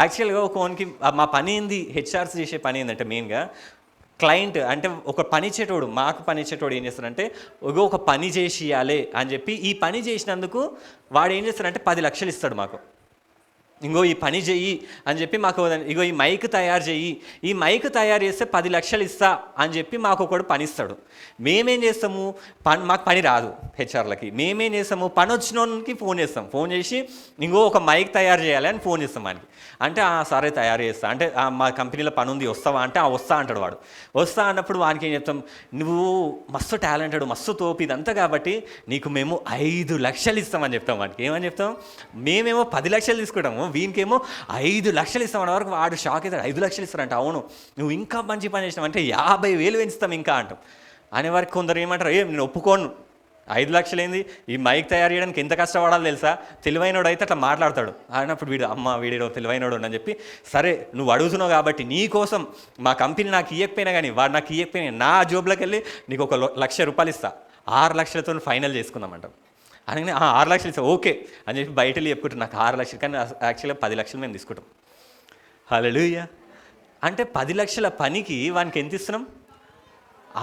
యాక్చువల్గా ఒకనికి మా పని ఏంది, హెచ్ఆర్స్ చేసే పని ఏంటంటే మెయిన్గా క్లయింట్ అంటే ఒక పని ఇచ్చేటోడు, మాకు పని ఇచ్చేటోడు ఏం చేస్తాడంటే ఒక పని చేసి ఇవ్వాలి అని చెప్పి ఈ పని చేసినందుకు వాడు ఏం చేస్తాడంటే 10 లక్షలు ఇస్తాడు మాకు. ఇంకో ఈ పని చెయ్యి అని చెప్పి మాకు, ఇగో ఈ మైక్ తయారు చెయ్యి, ఈ మైక్ తయారు చేస్తే 10 లక్షలు ఇస్తా అని చెప్పి మాకు ఒకడు పని ఇస్తాడు. మేమేం చేస్తాము, మాకు పని రాదు హెచ్ఆర్లకి. మేమేం చేస్తాము, పని వచ్చిన వాళ్ళకి ఫోన్ చేస్తాం. ఫోన్ చేసి ఇంకో ఒక మైక్ తయారు చేయాలి అని ఫోన్ చేస్తాం వానికి. అంటే సరే తయారు చేస్తా అంటే, మా కంపెనీలో పని ఉంది వస్తావా అంటే వస్తా అంటాడు వాడు. వస్తా అన్నప్పుడు వానికి ఏం చెప్తాం, నువ్వు మస్తు టాలెంటెడ్ మస్తు తోపు ఇదంతా కాబట్టి నీకు మేము 5 లక్షలు ఇస్తామని చెప్తాం. వానికి ఏమని చెప్తాం, మేమేమో 10 లక్షలు తీసుకుంటాము, వీనికేమో 5 లక్షలు ఇస్తామన్న వరకు వాడు షాక్ అవుతాడు. 5 లక్షలు ఇస్తారంట. అవును నువ్వు ఇంకా మంచి పని చేసినావు అంటే 50,000 పెంచుతాం ఇంకా అంటాం. అనే వారికి కొందరు ఏమంటారు, నేను ఒప్పుకోను, 5 లక్షలు ఏంది, ఈ మైక్ తయారు చేయడానికి ఎంత కష్టపడాలి తెలుసా, తెలివైనోడు అయితే అట్లా మాట్లాడతాడు. అన్నప్పుడు వీడు తెలివైనోడు అని చెప్పి, సరే నువ్వు అడుగుతున్నావు కాబట్టి నీ కోసం మా కంపెనీ నాకు ఇవ్వకపోయినా కానీ వాడు నాకు ఇవ్వకపోయినా నా జోబులోకి వెళ్ళి నీకు 1,00,000 రూపాయలు ఇస్తా, 6 లక్షలతో ఫైనల్ చేసుకుందామంట. అనగానే 6 లక్షలు ఇస్తా ఓకే అని చెప్పి బయట చెప్పుకుంటాం. నాకు 6 లక్షలు, కానీ యాక్చువల్గా 10 లక్షలు మేము తీసుకుంటాం. హల్లెలూయా. అంటే 10 లక్షల పనికి వానికి ఎంత ఇస్తున్నాం,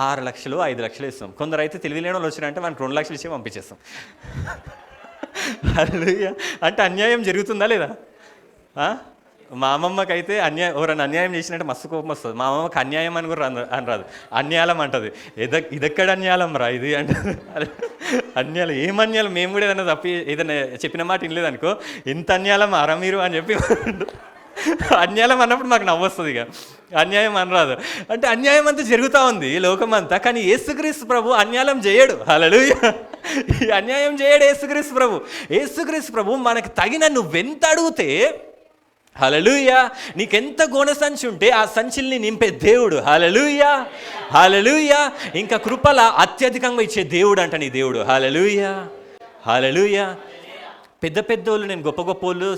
6 లక్షలు 5 లక్షలు ఇస్తాం. కొందరు అయితే తెలివిలేని వాళ్ళు వచ్చినారంటే వానికి 2 లక్షలు ఇచ్చి పంపించేస్తాం. హల్లెలూయా. అంటే అన్యాయం జరుగుతుందా లేదా? మా అమ్మమ్మకి అయితే ఎవరైనా అన్యాయం చేసినట్టే మస్తు కోపం వస్తుంది. మా అమ్మమ్మకి అన్యాయం అని కూడా రాదు, అన్యాయం అంటది. ఇదెక్కడ అన్యాయం రా ఇది అంటే, అన్యాయం ఏం అన్యాయం, మేము కూడా ఏదైనా చెప్పిన మాట వినలేదనుకో, ఇంత అన్యాయం అరా మీరు అని చెప్పి అన్యాయం అన్నప్పుడు మాకు నవ్వొస్తుంది. ఇక అన్యాయం అనరాదు. అంటే అన్యాయం అంతా జరుగుతూ ఉంది లోకమంతా, కానీ యేసుక్రీస్తు ప్రభు అన్యాయం చేయడు. హల్లెలూయా. అన్యాయం చేయడు యేసుక్రీస్తు ప్రభు. యేసుక్రీస్తు ప్రభు మనకు తగిన నువ్వెంత అడిగితే, హల్లెలూయా, నీకెంత గోనె సంచి ఉంటే ఆ సంచిల్ని నింపే దేవుడు. హల్లెలూయా. హల్లెలూయా. ఇంకా కృపల అత్యధికంగా ఇచ్చే దేవుడు అంట నీ దేవుడు. హల్లెలూయా. హల్లెలూయా. పెద్దోళ్ళు, నేను గొప్ప వాళ్ళు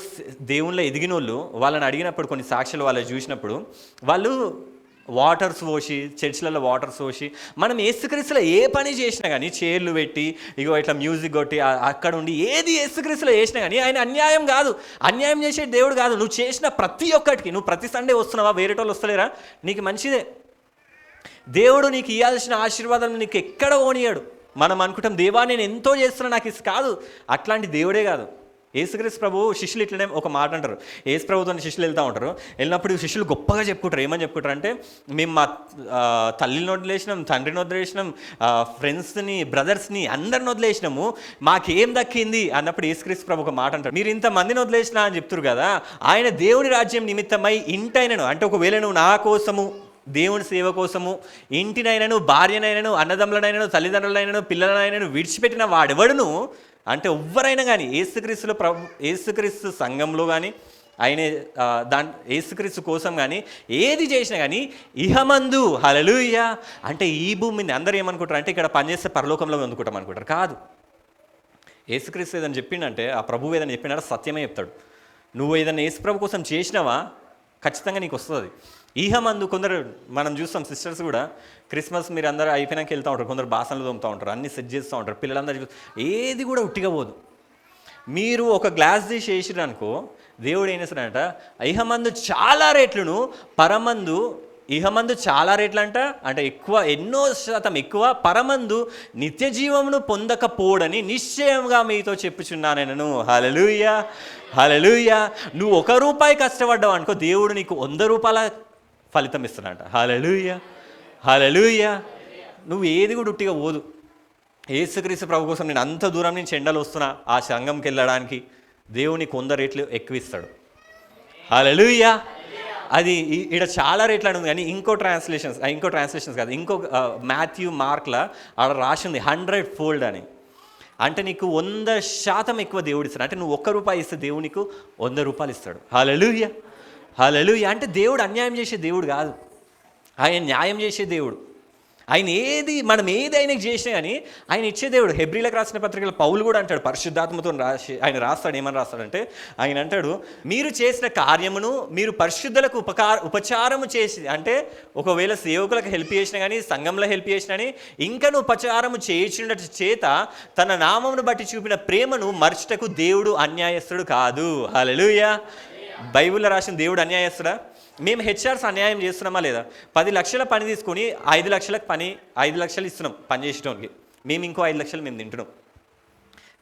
దేవుళ్ళ ఎదిగినోళ్ళు, వాళ్ళని అడిగినప్పుడు కొన్ని సాక్షులు వాళ్ళు చూసినప్పుడు, వాళ్ళు వాటర్స్ పోసి చర్చిలలో వాటర్స్ పోసి, మనం యేసుక్రీస్తులో ఏ పని చేసినా కానీ, చైర్లు పెట్టి ఇగో ఇట్లా మ్యూజిక్ కొట్టి అక్కడ ఉండి ఏది యేసుక్రీస్తులో చేసినా కానీ ఆయన అన్యాయం కాదు, అన్యాయం చేసే దేవుడు కాదు. నువ్వు చేసిన ప్రతి ఒక్కటికి, నువ్వు ప్రతి సండే వస్తున్నావా, వేరే వాళ్ళు వస్తలేరా, నీకు మంచిదే. దేవుడు నీకు ఇవ్వాల్సిన ఆశీర్వాదం నీకు ఎక్కడ ఓనియాడు. మనం అనుకుంటాం దేవా నేను ఎంతో చేస్తున్నా నాకు ఇది కాదు, అట్లాంటి దేవుడే కాదు. యేసుక్రీస్తు ప్రభు శిష్యులు ఇట్లనే ఒక మాట అంటారు. యేసు ప్రభుతో శిష్యులు వెళ్తూ ఉంటారు. వెళ్ళినప్పుడు శిష్యులు గొప్పగా చెప్పుకుంటారు. ఏమని చెప్పుకుంటారు అంటే, మేము మా తల్లిని వదిలేసినాం, తండ్రిని వదిలేసినాం, ఫ్రెండ్స్ని బ్రదర్స్ని అందరిని వదిలేసినాము, మాకేం దక్కింది అన్నప్పుడు యేసుక్రీస్తు ప్రభు ఒక మాట అంటారు, మీరు ఇంతమందిని వదిలేసినా అని చెప్తారు కదా, ఆయన దేవుని రాజ్యం నిమిత్తమై ఇంటైనను, అంటే ఒకవేళ నువ్వు నా కోసము దేవుని సేవ కోసము ఇంటినైనను భార్యనైనను అన్నదమ్ములనైనను తల్లిదండ్రులైనను పిల్లలనైనను విడిచిపెట్టిన వాడెవడును, అంటే ఎవ్వరైనా కానీ యేసుక్రీస్తు సంఘంలో కానీ ఆయన యేసుక్రీస్తు కోసం కానీ ఏది చేసినా కానీ ఇహమందు, హల్లెలూయా, అంటే ఈ భూమిని అందరూ ఏమనుకుంటారు అంటే ఇక్కడ పనిచేస్తే పరలోకంలో అందుకుంటాం అనుకుంటారు. కాదు. యేసుక్రీస్తు ఏదైనా చెప్పిండంటే, ఆ ప్రభువు ఏదైనా చెప్పినాడో సత్యమే చెప్తాడు. నువ్వు ఏదైనా యేసు ప్రభు కోసం చేసినావా ఖచ్చితంగా నీకు వస్తుంది. ఈహమందు కొందరు మనం చూస్తాం, సిస్టర్స్ కూడా క్రిస్మస్ మీరు అందరూ అయిపోయినాక వెళ్తూ ఉంటారు, కొందరు బాసనలు తోముతూ ఉంటారు, అన్ని సెట్ చేస్తూ ఉంటారు, పిల్లలందరూ ఏది కూడా ఉట్టిగా పోదు. మీరు ఒక గ్లాస్ తీసి వేసిరనుకో, దేవుడు ఏం చేస్తాడంట, ఇహమందు చాలా రేట్లను పరమందు, ఇహమందు చాలా రేట్లంట, అంటే ఎక్కువ, ఎన్నో శాతం ఎక్కువ, పరమందు నిత్య జీవమును పొందకపోడని నిశ్చయంగా మీతో చెప్పుచున్నాను. హల్లెలూయా, హల్లెలూయా. నువ్వు ₹1 కష్టపడ్డావు అనుకో, దేవుడు నీకు ₹100 ఫలితం ఇస్తున్నాడంట. హల్లెలూయా, హల్లెలూయా. నువ్వు ఏది కూడా ఉట్టిగా పోదు. యేసుక్రీస్తు ప్రభు కోసం నేను అంత దూరం నుంచి ఎండలు వస్తున్నా ఆ సంఘంకి వెళ్ళడానికి, దేవుని 100 రెట్లు ఎక్కువ ఇస్తాడు. హల్లెలూయా. అది ఇక్కడ చాలా రేట్లు అని ఉంది, కానీ ఇంకో ట్రాన్స్లేషన్స్ కాదు, ఇంకో మాథ్యూ మార్క్లా ఆడ రాసింది 100-fold అని. అంటే నీకు 100% ఎక్కువ దేవుడు ఇస్తాడు. అంటే నువ్వు ₹1 ఇస్తే దేవుడు నీకు ₹100 ఇస్తాడు. హల్లెలూయా, హల్లెలూయా. అంటే దేవుడు అన్యాయం చేసే దేవుడు కాదు, ఆయన న్యాయం చేసే దేవుడు. మనం ఏది ఆయనకు చేసినా కానీ ఆయన ఇచ్చే దేవుడు. హెబ్రీలకు రాసిన పత్రికలో పౌలు కూడా అంటాడు, పరిశుద్ధాత్మతో ఆయన రాస్తాడు, ఏమని రాస్తాడంటే, ఆయన అంటాడు, మీరు చేసిన కార్యమును మీరు పరిశుద్ధులకు ఉపచారము చేసి, అంటే ఒకవేళ సేవకులకు హెల్ప్ చేసినా కానీ, సంఘంలో హెల్ప్ చేసినా కానీ, ఇంకా నువ్వు ఉపచారము చేయించిన చేత తన నామమును బట్టి చూపిన ప్రేమను మర్చుటకు దేవుడు అన్యాయస్తుడు కాదు. హల్లెలూయా. బైబిల్లో రాసిన దేవుడు అన్యాయస్తుడా? మేము హెచ్ఆర్స్ అన్యాయం చేస్తున్నామా లేదా? 10 లక్షల పని తీసుకొని 5 లక్షలకు 5 లక్షలు ఇస్తున్నాం పని చేసేటోనికి, మేము ఇంకో 5 లక్షలు మేము తింటున్నాం.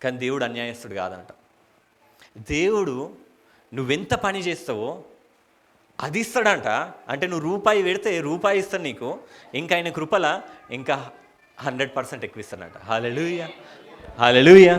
కానీ దేవుడు అన్యాయస్తుడు కాదంట. దేవుడు నువ్వెంత పని చేస్తావో అది ఇస్తాడంట. అంటే నువ్వు ₹1 పెడితే ₹1 ఇస్తాడు నీకు, ఇంకా ఆయన కృపల ఇంకా 100% ఎక్కువ ఇస్తాడంట. హల్లెలూయా, హల్లెలూయా.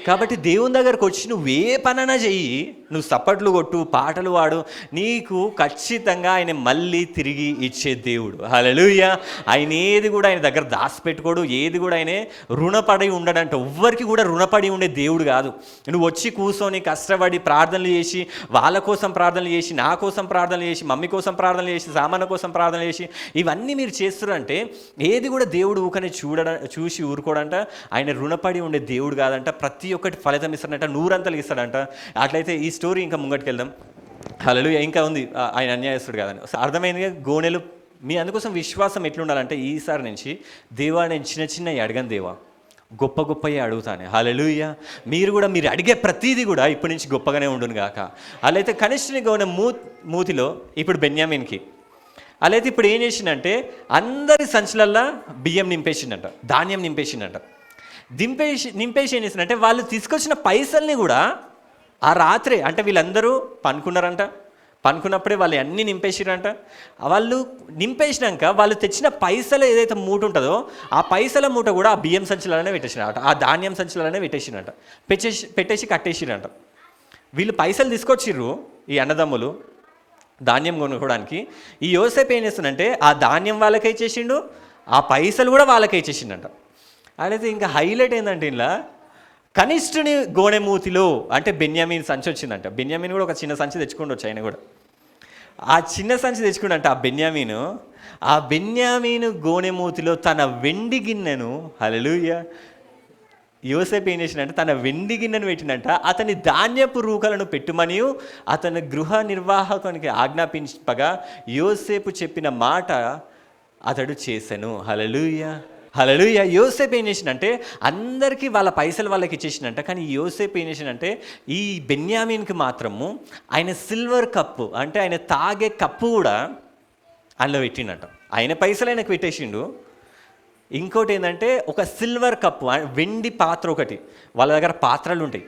కాబట్టి దేవుని దగ్గరకు వచ్చి నువ్వు ఏ పనైనా చెయ్యి, నువ్వు సప్పట్లు కొట్టు, పాటలు పాడు, నీకు ఖచ్చితంగా ఆయన మళ్ళీ తిరిగి ఇచ్చే దేవుడు. హల్లెలూయా. ఆయన ఏది కూడా ఆయన దగ్గర దాచిపెట్టుకోడు, ఏది కూడా ఆయన రుణపడి ఉండడంట. ఎవ్వరికి కూడా రుణపడి ఉండే దేవుడు కాదు. నువ్వు వచ్చి కూర్చొని కష్టపడి ప్రార్థనలు చేసి, వాళ్ళ కోసం ప్రార్థనలు చేసి, నా కోసం ప్రార్థనలు చేసి, మమ్మీ కోసం ప్రార్థనలు చేసి, సామాన్య కోసం ప్రార్థనలు చేసి, ఇవన్నీ మీరు చేస్తున్నారంటే ఏది కూడా దేవుడు ఊకనే చూసి ఊరుకోడంట. ఆయన రుణపడి ఉండే దేవుడు కాదంట. ప్రతి ఒక్కటి ఫలితం ఇస్తాడంట, 100 ఇస్తాడంట. అట్లయితే ఈ స్టోరీ ఇంకా ముంగటికి వెళ్దాం. హల్లెలూయా. ఇంకా ఉంది, ఆయన అన్యాయస్తుడు కాదని. అర్థమైందిగా గోనెలు. మీ అందుకోసం విశ్వాసం ఎట్లుండాలంటే, ఈసారి నుంచి దేవా నేను చిన్న అడగను దేవా, గొప్పయే అడుగుతాను. హల్లెలూయా. మీరు అడిగే ప్రతీది కూడా ఇప్పటి నుంచి గొప్పగానే ఉండును గాక. అలాయితే కనిష్ఠుని గోనె మూతిలో ఇప్పుడు బెన్యామీన్కి, అలాయితే ఇప్పుడు ఏం చేసిందంటే అందరి సంచులల్లా బియ్యం నింపేసిందంట, ధాన్యం నింపేసిందంట. నింపేసి ఏం చేసిందంటే వాళ్ళు తీసుకొచ్చిన పైసల్ని కూడా ఆ రాత్రే, అంటే వీళ్ళందరూ పనుకున్నప్పుడే వాళ్ళు అన్నీ నింపేసిరంట. వాళ్ళు నింపేసినాక వాళ్ళు తెచ్చిన పైసలు ఏదైతే మూట ఉంటుందో ఆ పైసల మూట కూడా ఆ బియ్యం సంచులనే పెట్టేసినట, ఆ ధాన్యం సంచులనే పెట్టేసినట, పెట్టేసి కట్టేసిరంట. వీళ్ళు పైసలు తీసుకొచ్చిర్రు ఈ అన్నదమ్ములు ధాన్యం కొనుక్కోవడానికి. ఈ యోసేపు ఏం చేస్తుందంటే ఆ ధాన్యం వాళ్ళకే ఇచ్చేసిండు, ఆ పైసలు కూడా వాళ్ళకే ఇచ్చేసిండంట. అయితే ఇంకా హైలైట్ ఏంటంటే ఇలా కనిష్ఠుని గోనెమూతిలో, అంటే బెన్యామీన్ సంచి వచ్చిందంట. బెన్యామీన్ కూడా ఒక చిన్న సంచి తెచ్చుకుంటూ ఆయన కూడా ఆ చిన్న సంచి తెచ్చుకుంటంట. ఆ బెన్యామీను గోనెమూతిలో తన వెండి గిన్నెను, హల్లెలూయా, యోసేపు ఏం చేసిందంటే తన వెండి గిన్నెను పెట్టిందంట. అతని ధాన్యపు రూకలను పెట్టుమని అతని గృహ నిర్వాహకునికి ఆజ్ఞాపించగా యోసేపు చెప్పిన మాట అతడు చేసెను. హల్లెలూయా, హల్లెలూయా. యోసేపు ఏం చేసిందంటే అందరికీ వాళ్ళ పైసలు వాళ్ళకి ఇచ్చేసిందంట. కానీ యోసేపు ఏం చేసిందంటే ఈ బెన్యామీన్కి మాత్రము ఆయన సిల్వర్ కప్పు, అంటే ఆయన తాగే కప్పు కూడా అందులో పెట్టిండంట. ఆయన పైసలు ఆయనకు పెట్టేసిండు. ఇంకోటి ఏంటంటే ఒక సిల్వర్ కప్పు, వెండి పాత్ర ఒకటి, వాళ్ళ దగ్గర పాత్రలు ఉంటాయి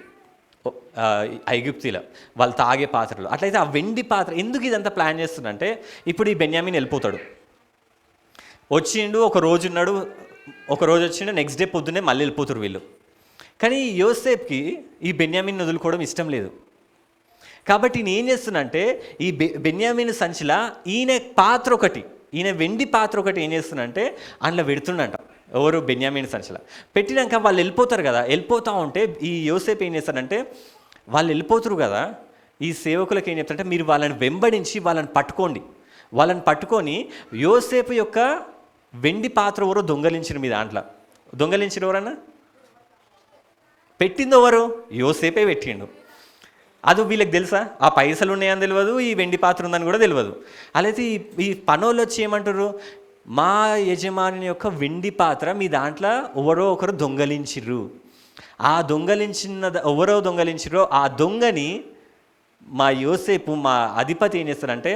ఐగుప్తీలో, వాళ్ళు తాగే పాత్రలు. అట్లయితే ఆ వెండి పాత్ర ఎందుకు ఇదంతా ప్లాన్ చేస్తుందంటే, ఇప్పుడు ఈ బెన్యామీన్ వెళ్ళిపోతాడు, వచ్చిండు, ఒక రోజు ఉన్నాడు, ఒక రోజు వచ్చిండు, నెక్స్ట్ డే పొద్దున్నే మళ్ళీ వెళ్ళిపోతారు వీళ్ళు. కానీ యోసేపుకి ఈ బెన్యామీన్ వదులుకోవడం ఇష్టం లేదు. కాబట్టి ఈయన ఏం చేస్తున్నంటే ఈ బెన్యామీన్ సంచిలా ఈయన వెండి పాత్ర ఒకటి ఏం చేస్తున్నంటే అందులో పెడుతుండంట. ఎవరు? బెన్యామీన్ సంచిలా పెట్టినాక వాళ్ళు వెళ్ళిపోతారు కదా. వెళ్ళిపోతూ ఉంటే ఈ యోసేపు ఏం చేస్తాడంటే, వాళ్ళు వెళ్ళిపోతారు కదా, ఈ సేవకులకు ఏం చెప్తారంటే మీరు వాళ్ళని వెంబడించి వాళ్ళని పట్టుకొని యోసేపు యొక్క వెండి పాత్ర ఎవరో దొంగలించిన మీ దాంట్లో. దొంగలించిన ఎవరన్నా? పెట్టింది ఎవరు? యోసేపే పెట్టిండు. అది వీళ్ళకి తెలుసా? ఆ పైసలు ఉన్నాయని తెలియదు, ఈ వెండి పాత్ర ఉందని కూడా తెలియదు. అలాగే ఈ పనోళ్ళు వచ్చి ఏమంటారు, మా యజమాని యొక్క వెండి పాత్ర మీ దాంట్లో ఎవరో ఒకరు దొంగలించిర్రు. ఆ ఎవరో దొంగలించిర్రో ఆ దొంగని మా యోసేపు, మా అధిపతి ఏం చేస్తాడంటే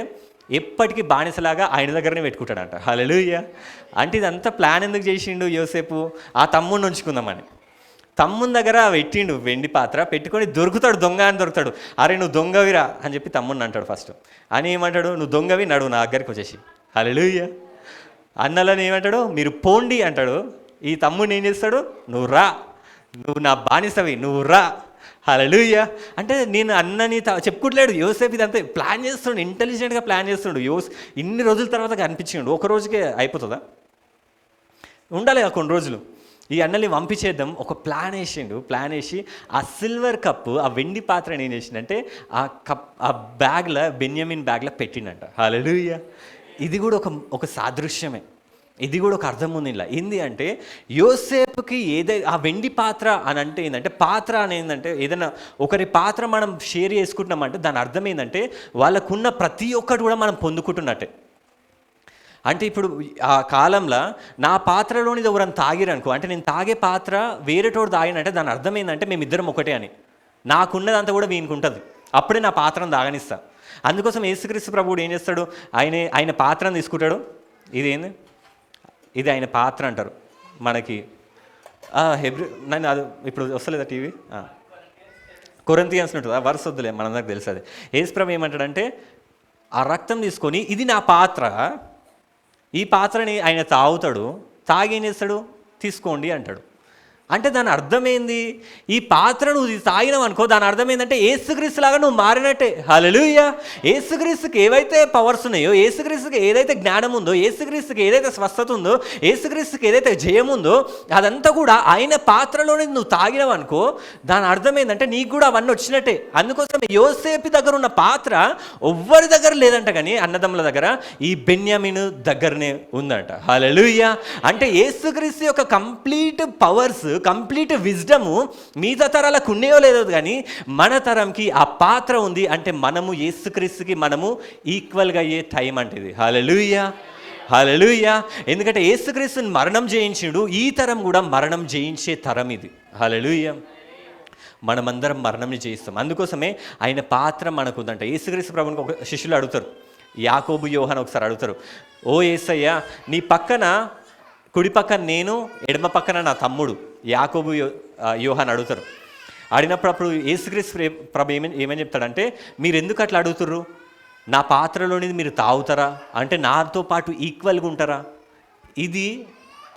ఎప్పటికీ బానిసలాగా ఆయన దగ్గరనే పెట్టుకుంటాడంట. హల్లెలూయా. అంటే ఇదంతా ప్లాన్ ఎందుకు చేసిండు యోసేపు? ఆ తమ్ముడిని ఉంచుకుందామని. తమ్ముని దగ్గర పెట్టిండు వెండి పాత్ర, పెట్టుకొని దొరుకుతాడు, దొంగ అని దొరుకుతాడు. అరే నువ్వు దొంగవిరా అని చెప్పి తమ్ముడిని అంటాడు ఫస్ట్. అని ఏమంటాడు, నువ్వు దొంగవి, నడువు నా దగ్గరికి వచ్చేసి. హల్లెలూయా. అన్నలని ఏమంటాడు, మీరు పోండి అంటాడు. ఈ తమ్ముడిని ఏం చేస్తాడు, నువ్వు రా, నువ్వు నా బానిసవి, నువ్వు రా. హల్లెలూయా. అంటే నేను అన్నని చెప్పుకోవట్లేడు యోసేపు, ఇదంతా ప్లాన్ చేస్తుండు, ఇంటెలిజెంట్గా ప్లాన్ చేస్తుండు. ఇన్ని రోజుల తర్వాత కనిపించిండు, ఒక రోజుకే అయిపోతుందా? ఉండాలి కొన్ని రోజులు. ఈ అన్నల్ని పంపించేద్దాం, ఒక ప్లాన్ వేసి ఆ సిల్వర్ కప్పు, ఆ వెండి పాత్రని ఏం చేసిండంటే ఆ బ్యాగ్లో, బెన్యామిన్ బ్యాగ్లో పెట్టిండంట. హల్లెలూయా. ఇది కూడా ఒక సాదృశ్యమే, ఇది కూడా ఒక అర్థం ఉంది ఇలా. ఏంది అంటే యోసేపుకి ఆ వెండి పాత్ర అని అంటే ఏంటంటే, పాత్ర అని ఏంటంటే ఏదైనా ఒకరి పాత్ర మనం షేర్ చేసుకుంటున్నామంటే దాని అర్థం ఏంటంటే వాళ్ళకున్న ప్రతి ఒక్కటి కూడా మనం పొందుకుంటున్నట్టే. అంటే ఇప్పుడు ఆ కాలంలో నా పాత్రలోనిది ఎవరైనా తాగిరనుకో, అంటే నేను తాగే పాత్ర వేరేటోడు తాగినంటే దాని అర్థం ఏంటంటే మేమిద్దరం ఒకటే అని. నాకున్నదంతా కూడా వీనికి ఉంటుంది, అప్పుడే నా పాత్రను తాగనిస్తా. అందుకోసం యేసుక్రీస్తు ప్రభువుడు ఏం చేస్తాడు, ఆయన పాత్రను తీసుకుంటాడు. ఇదేంది, ఇది ఆయన పాత్ర అంటారు మనకి. నన్ను అది ఇప్పుడు వస్తలేదా టీవీ, కొరింథియన్స్ ఉంటుంది, ఆ వర్స్ వద్దులే, మనందరికి తెలుసు అది. యేసు ప్రభు ఏమంటాడంటే ఆ రక్తం తీసుకొని ఇది నా పాత్ర, ఈ పాత్రని ఆయన తాగుతాడు, తాగి ఏం చేస్తాడు, తీసుకోండి అంటాడు. అంటే దాని అర్థమైంది, ఈ పాత్ర నువ్వు తాగినావు అనుకో, దాని అర్థం ఏంటంటే యేసుక్రీస్తు లాగా నువ్వు మారినట్టే. హల్లెలూయా. యేసుక్రీస్తుకి ఏవైతే పవర్స్ ఉన్నాయో, యేసుక్రీస్తుకి ఏదైతే జ్ఞానం ఉందో, యేసుక్రీస్తుకి ఏదైతే స్వస్థత ఉందో, యేసుక్రీస్తుకి ఏదైతే జయం ఉందో, అదంతా కూడా ఆయన పాత్రలోనే నువ్వు తాగినావు అనుకో, దాని అర్థం ఏంటంటే నీకు కూడా అవన్నీ వచ్చినట్టే. అందుకోసం యోసేపు దగ్గర ఉన్న పాత్ర ఎవ్వరి దగ్గర లేదంట, కానీ అన్నదమ్ముల దగ్గర ఈ బెన్యామీను దగ్గరనే ఉందంట. హల్లెలూయా. అంటే యేసుక్రీస్తు యొక్క కంప్లీట్ పవర్స్, కంప్లీట్ విజ్డము మిగతా తరాలకు ఉన్నాయో లేదో కానీ మన తరంకి ఆ పాత్ర ఉంది. అంటే మనము యేసుక్రీస్తుకి మనము ఈక్వల్గా అయ్యే టైం అంటే ఇది. హల్లెలూయా. హల్లెలూయా. ఎందుకంటే యేసుక్రీస్తుని మరణం జయించిండు, ఈ తరం కూడా మరణం జయించే తరం ఇది. హల్లెలూయా. మనమందరం మరణంని జయిస్తాం, అందుకోసమే ఆయన పాత్ర మనకు ఉందంట. యేసుక్రీస్తు ప్రభువునికి ఒక శిష్యులు అడుగుతారు, యాకోబు యోహాను ఒకసారి అడుగుతారు, ఓ యేసయ్య, నీ పక్కన కుడి పక్కన నేను, ఎడమ పక్కన నా తమ్ముడు. యాకోబు యోహాను అడుగుతారు. అడిగినప్పుడు అప్పుడు యేసుక్రీస్తు ప్రభు ఏమని చెప్తాడంటే, మీరు ఎందుకు అట్లా అడుగుతుర్రు, నా పాత్రలోనిది మీరు తాగుతారా, అంటే నాతో పాటు ఈక్వల్గా ఉంటారా, ఇది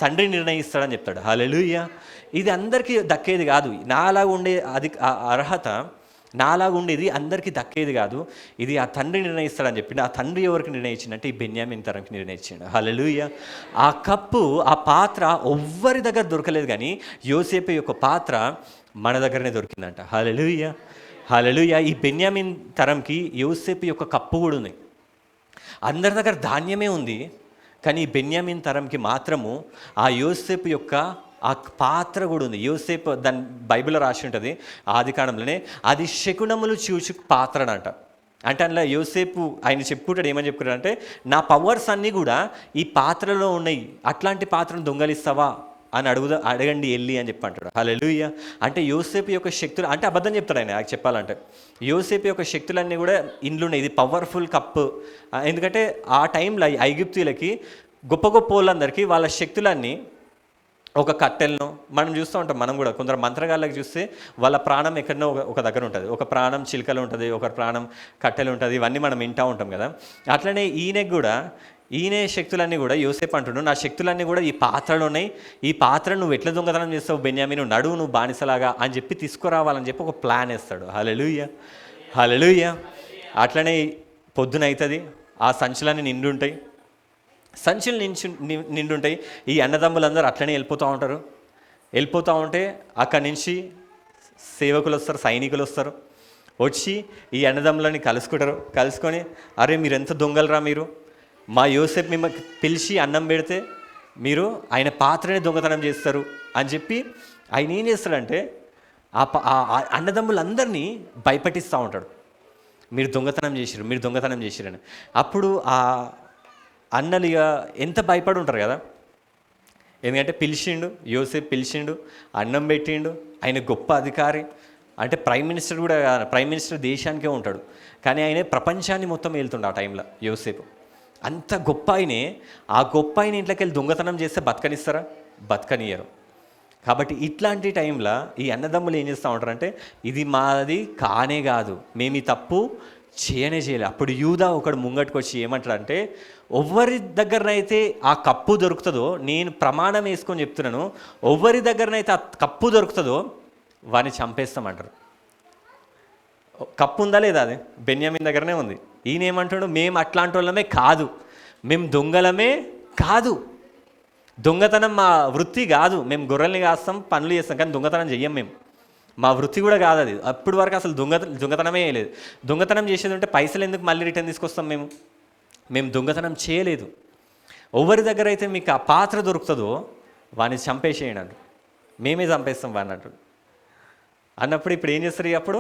తండ్రి నిర్ణయిస్తాడని చెప్తాడు. హల్లెలూయా. ఇది అందరికీ దక్కేది కాదు, నాలాగా ఉండే అర్హత నాలాగా ఉండేది అందరికీ దక్కేది కాదు, ఇది ఆ తండ్రి నిర్ణయిస్తాడని చెప్పిండు. ఆ తండ్రి ఎవరికి నిర్ణయించిందంటే ఈ బెన్యామిన్ తరంకి నిర్ణయించిండు. హల్లెలూయా. ఆ కప్పు, ఆ పాత్ర ఎవ్వరి దగ్గర దొరకలేదు, కానీ యోసేపు యొక్క పాత్ర మన దగ్గరనే దొరికిందంట. హల్లెలూయా. హల్లెలూయా. ఈ బెన్యామిన్ తరంకి యోసేపు యొక్క కప్పు కూడా ఉంది. అందరి దగ్గర ధాన్యమే ఉంది, కానీ ఈ బెన్యామిన్ తరంకి మాత్రము ఆ యోసేపు యొక్క ఆ పాత్ర కూడా ఉంది. యోసేపు, దాని బైబిల్లో రాసి ఉంటుంది ఆదికాండంలోనే, అది శకునములు చూచు పాత్రనంట. అంటే అందులో యోసేపు ఆయన చెప్పుకుంటాడు, ఏమని చెప్పుకుంటాడు అంటే, నా పవర్స్ అన్నీ కూడా ఈ పాత్రలో ఉన్నాయి, అట్లాంటి పాత్రను దొంగలిస్తావా అని అడగండి వెళ్ళి అని చెప్పి అంటాడు. హల్లెలూయా. అంటే యోసేపు యొక్క శక్తులు, అంటే అబద్ధం చెప్తాడు ఆయన చెప్పాలంటే, యోసేపు యొక్క శక్తులన్నీ కూడా ఇండ్లు ఉన్నాయి. ఇది పవర్ఫుల్ కప్పు. ఎందుకంటే ఆ టైంలో ఐగుప్తీయులకి, గొప్ప గొప్ప వాళ్ళందరికీ వాళ్ళ శక్తులన్నీ ఒక కట్టెలను మనం చూస్తూ ఉంటాం. మనం కూడా కొందరు మంత్రగాళ్ళకి చూస్తే వాళ్ళ ప్రాణం ఎక్కడనో ఒక దగ్గర ఉంటుంది, ఒక ప్రాణం చిలుకలు ఉంటుంది, ఒక ప్రాణం కట్టెలు ఉంటుంది, ఇవన్నీ మనం వింటూ ఉంటాం కదా. అట్లనే ఈయన శక్తులన్నీ కూడా యోసేపు అంటున్నాడు, నా శక్తులన్నీ కూడా ఈ పాత్రలో ఉన్నాయి, ఈ పాత్రను నువ్వు ఎట్లా దొంగతనం చేస్తావు బెన్యామీను, నడువు నువ్వు బానిసలాగా అని చెప్పి తీసుకురావాలని చెప్పి ఒక ప్లాన్ వేస్తాడు. హల్లెలూయా. హల్లెలూయా. అట్లనే పొద్దున అవుతుంది, ఆ సంచులన్నీ నిండుంటాయి, సంచులు నిండుంటాయి. ఈ అన్నదమ్ములందరూ అట్లనే వెళ్ళిపోతూ ఉంటే అక్కడి నుంచి సేవకులు వస్తారు, సైనికులు వస్తారు, వచ్చి ఈ అన్నదమ్ములని కలుసుకొని, అరే మీరు ఎంత దొంగలరా, మీరు మా యోసేపు మిమ్మల్ని పిలిచి అన్నం పెడితే మీరు ఆయన పాత్రనే దొంగతనం చేస్తారు అని చెప్పి ఆయన ఏం చేస్తాడంటే ఆ అన్నదమ్ములందరినీ భయపెట్టిస్తూ ఉంటాడు, మీరు దొంగతనం చేసిరు, మీరు దొంగతనం చేసిరని. అప్పుడు ఆ అన్నలు ఇక ఎంత భయపడి ఉంటారు కదా, ఎందుకంటే పిలిచిండు, యోసేపు పిలిచిండు, అన్నం పెట్టిండు, ఆయన గొప్ప అధికారి, అంటే ప్రైమ్ మినిస్టర్ కూడా, ప్రైమ్ మినిస్టర్ దేశానికే ఉంటాడు, కానీ ఆయనే ప్రపంచాన్ని మొత్తం వెళ్తుండే ఆ టైంలో యోసేపు. అంత గొప్ప ఆయనే, ఆ గొప్ప ఆయన ఇంట్లోకి వెళ్ళి దొంగతనం చేస్తే బతకనిస్తారా? బతకనియరు. కాబట్టి ఇట్లాంటి టైంలో ఈ అన్నదమ్ములు ఏం చేస్తూ ఉంటారంటే, ఇది మాది కానే కాదు, మేము ఈ తప్పు చేయలేదు. అప్పుడు యూదా ఒకడు ముంగట్టుకు వచ్చి ఏమంటాడంటే, ఎవరి దగ్గరనైతే ఆ కప్పు దొరుకుతుందో, నేను ప్రమాణం వేసుకొని చెప్తున్నాను, ఎవరి దగ్గరనైతే ఆ కప్పు దొరుకుతుందో వాడిని చంపేస్తామంటారు. కప్పు ఉందా లేదా? అది బెన్యామీన్ దగ్గరనే ఉంది. ఈయన ఏమంటాడు, మేము అట్లాంటి వాళ్ళమే కాదు, మేము దొంగలమే కాదు, దొంగతనం మా వృత్తి కాదు, మేము గొర్రెల్ని కాస్తాం, పనులు చేస్తాం, కానీ దొంగతనం చెయ్యం, మేము మా వృత్తి కూడా కాదు అది. అప్పటి వరకు అసలు దొంగతనమే చేయలేదు. దొంగతనం చేసేది ఉంటే పైసలు ఎందుకు మళ్ళీ రిటర్న్ తీసుకొస్తాం? మేము దొంగతనం చేయలేదు. ఎవరి దగ్గర అయితే మీకు ఆ పాత్ర దొరుకుతుందో వాడిని చంపేసేయండి అంటు, మేమే చంపేస్తాం వాడిని అంటు. అన్నప్పుడు ఇప్పుడు ఏం చేస్తారు? అప్పుడు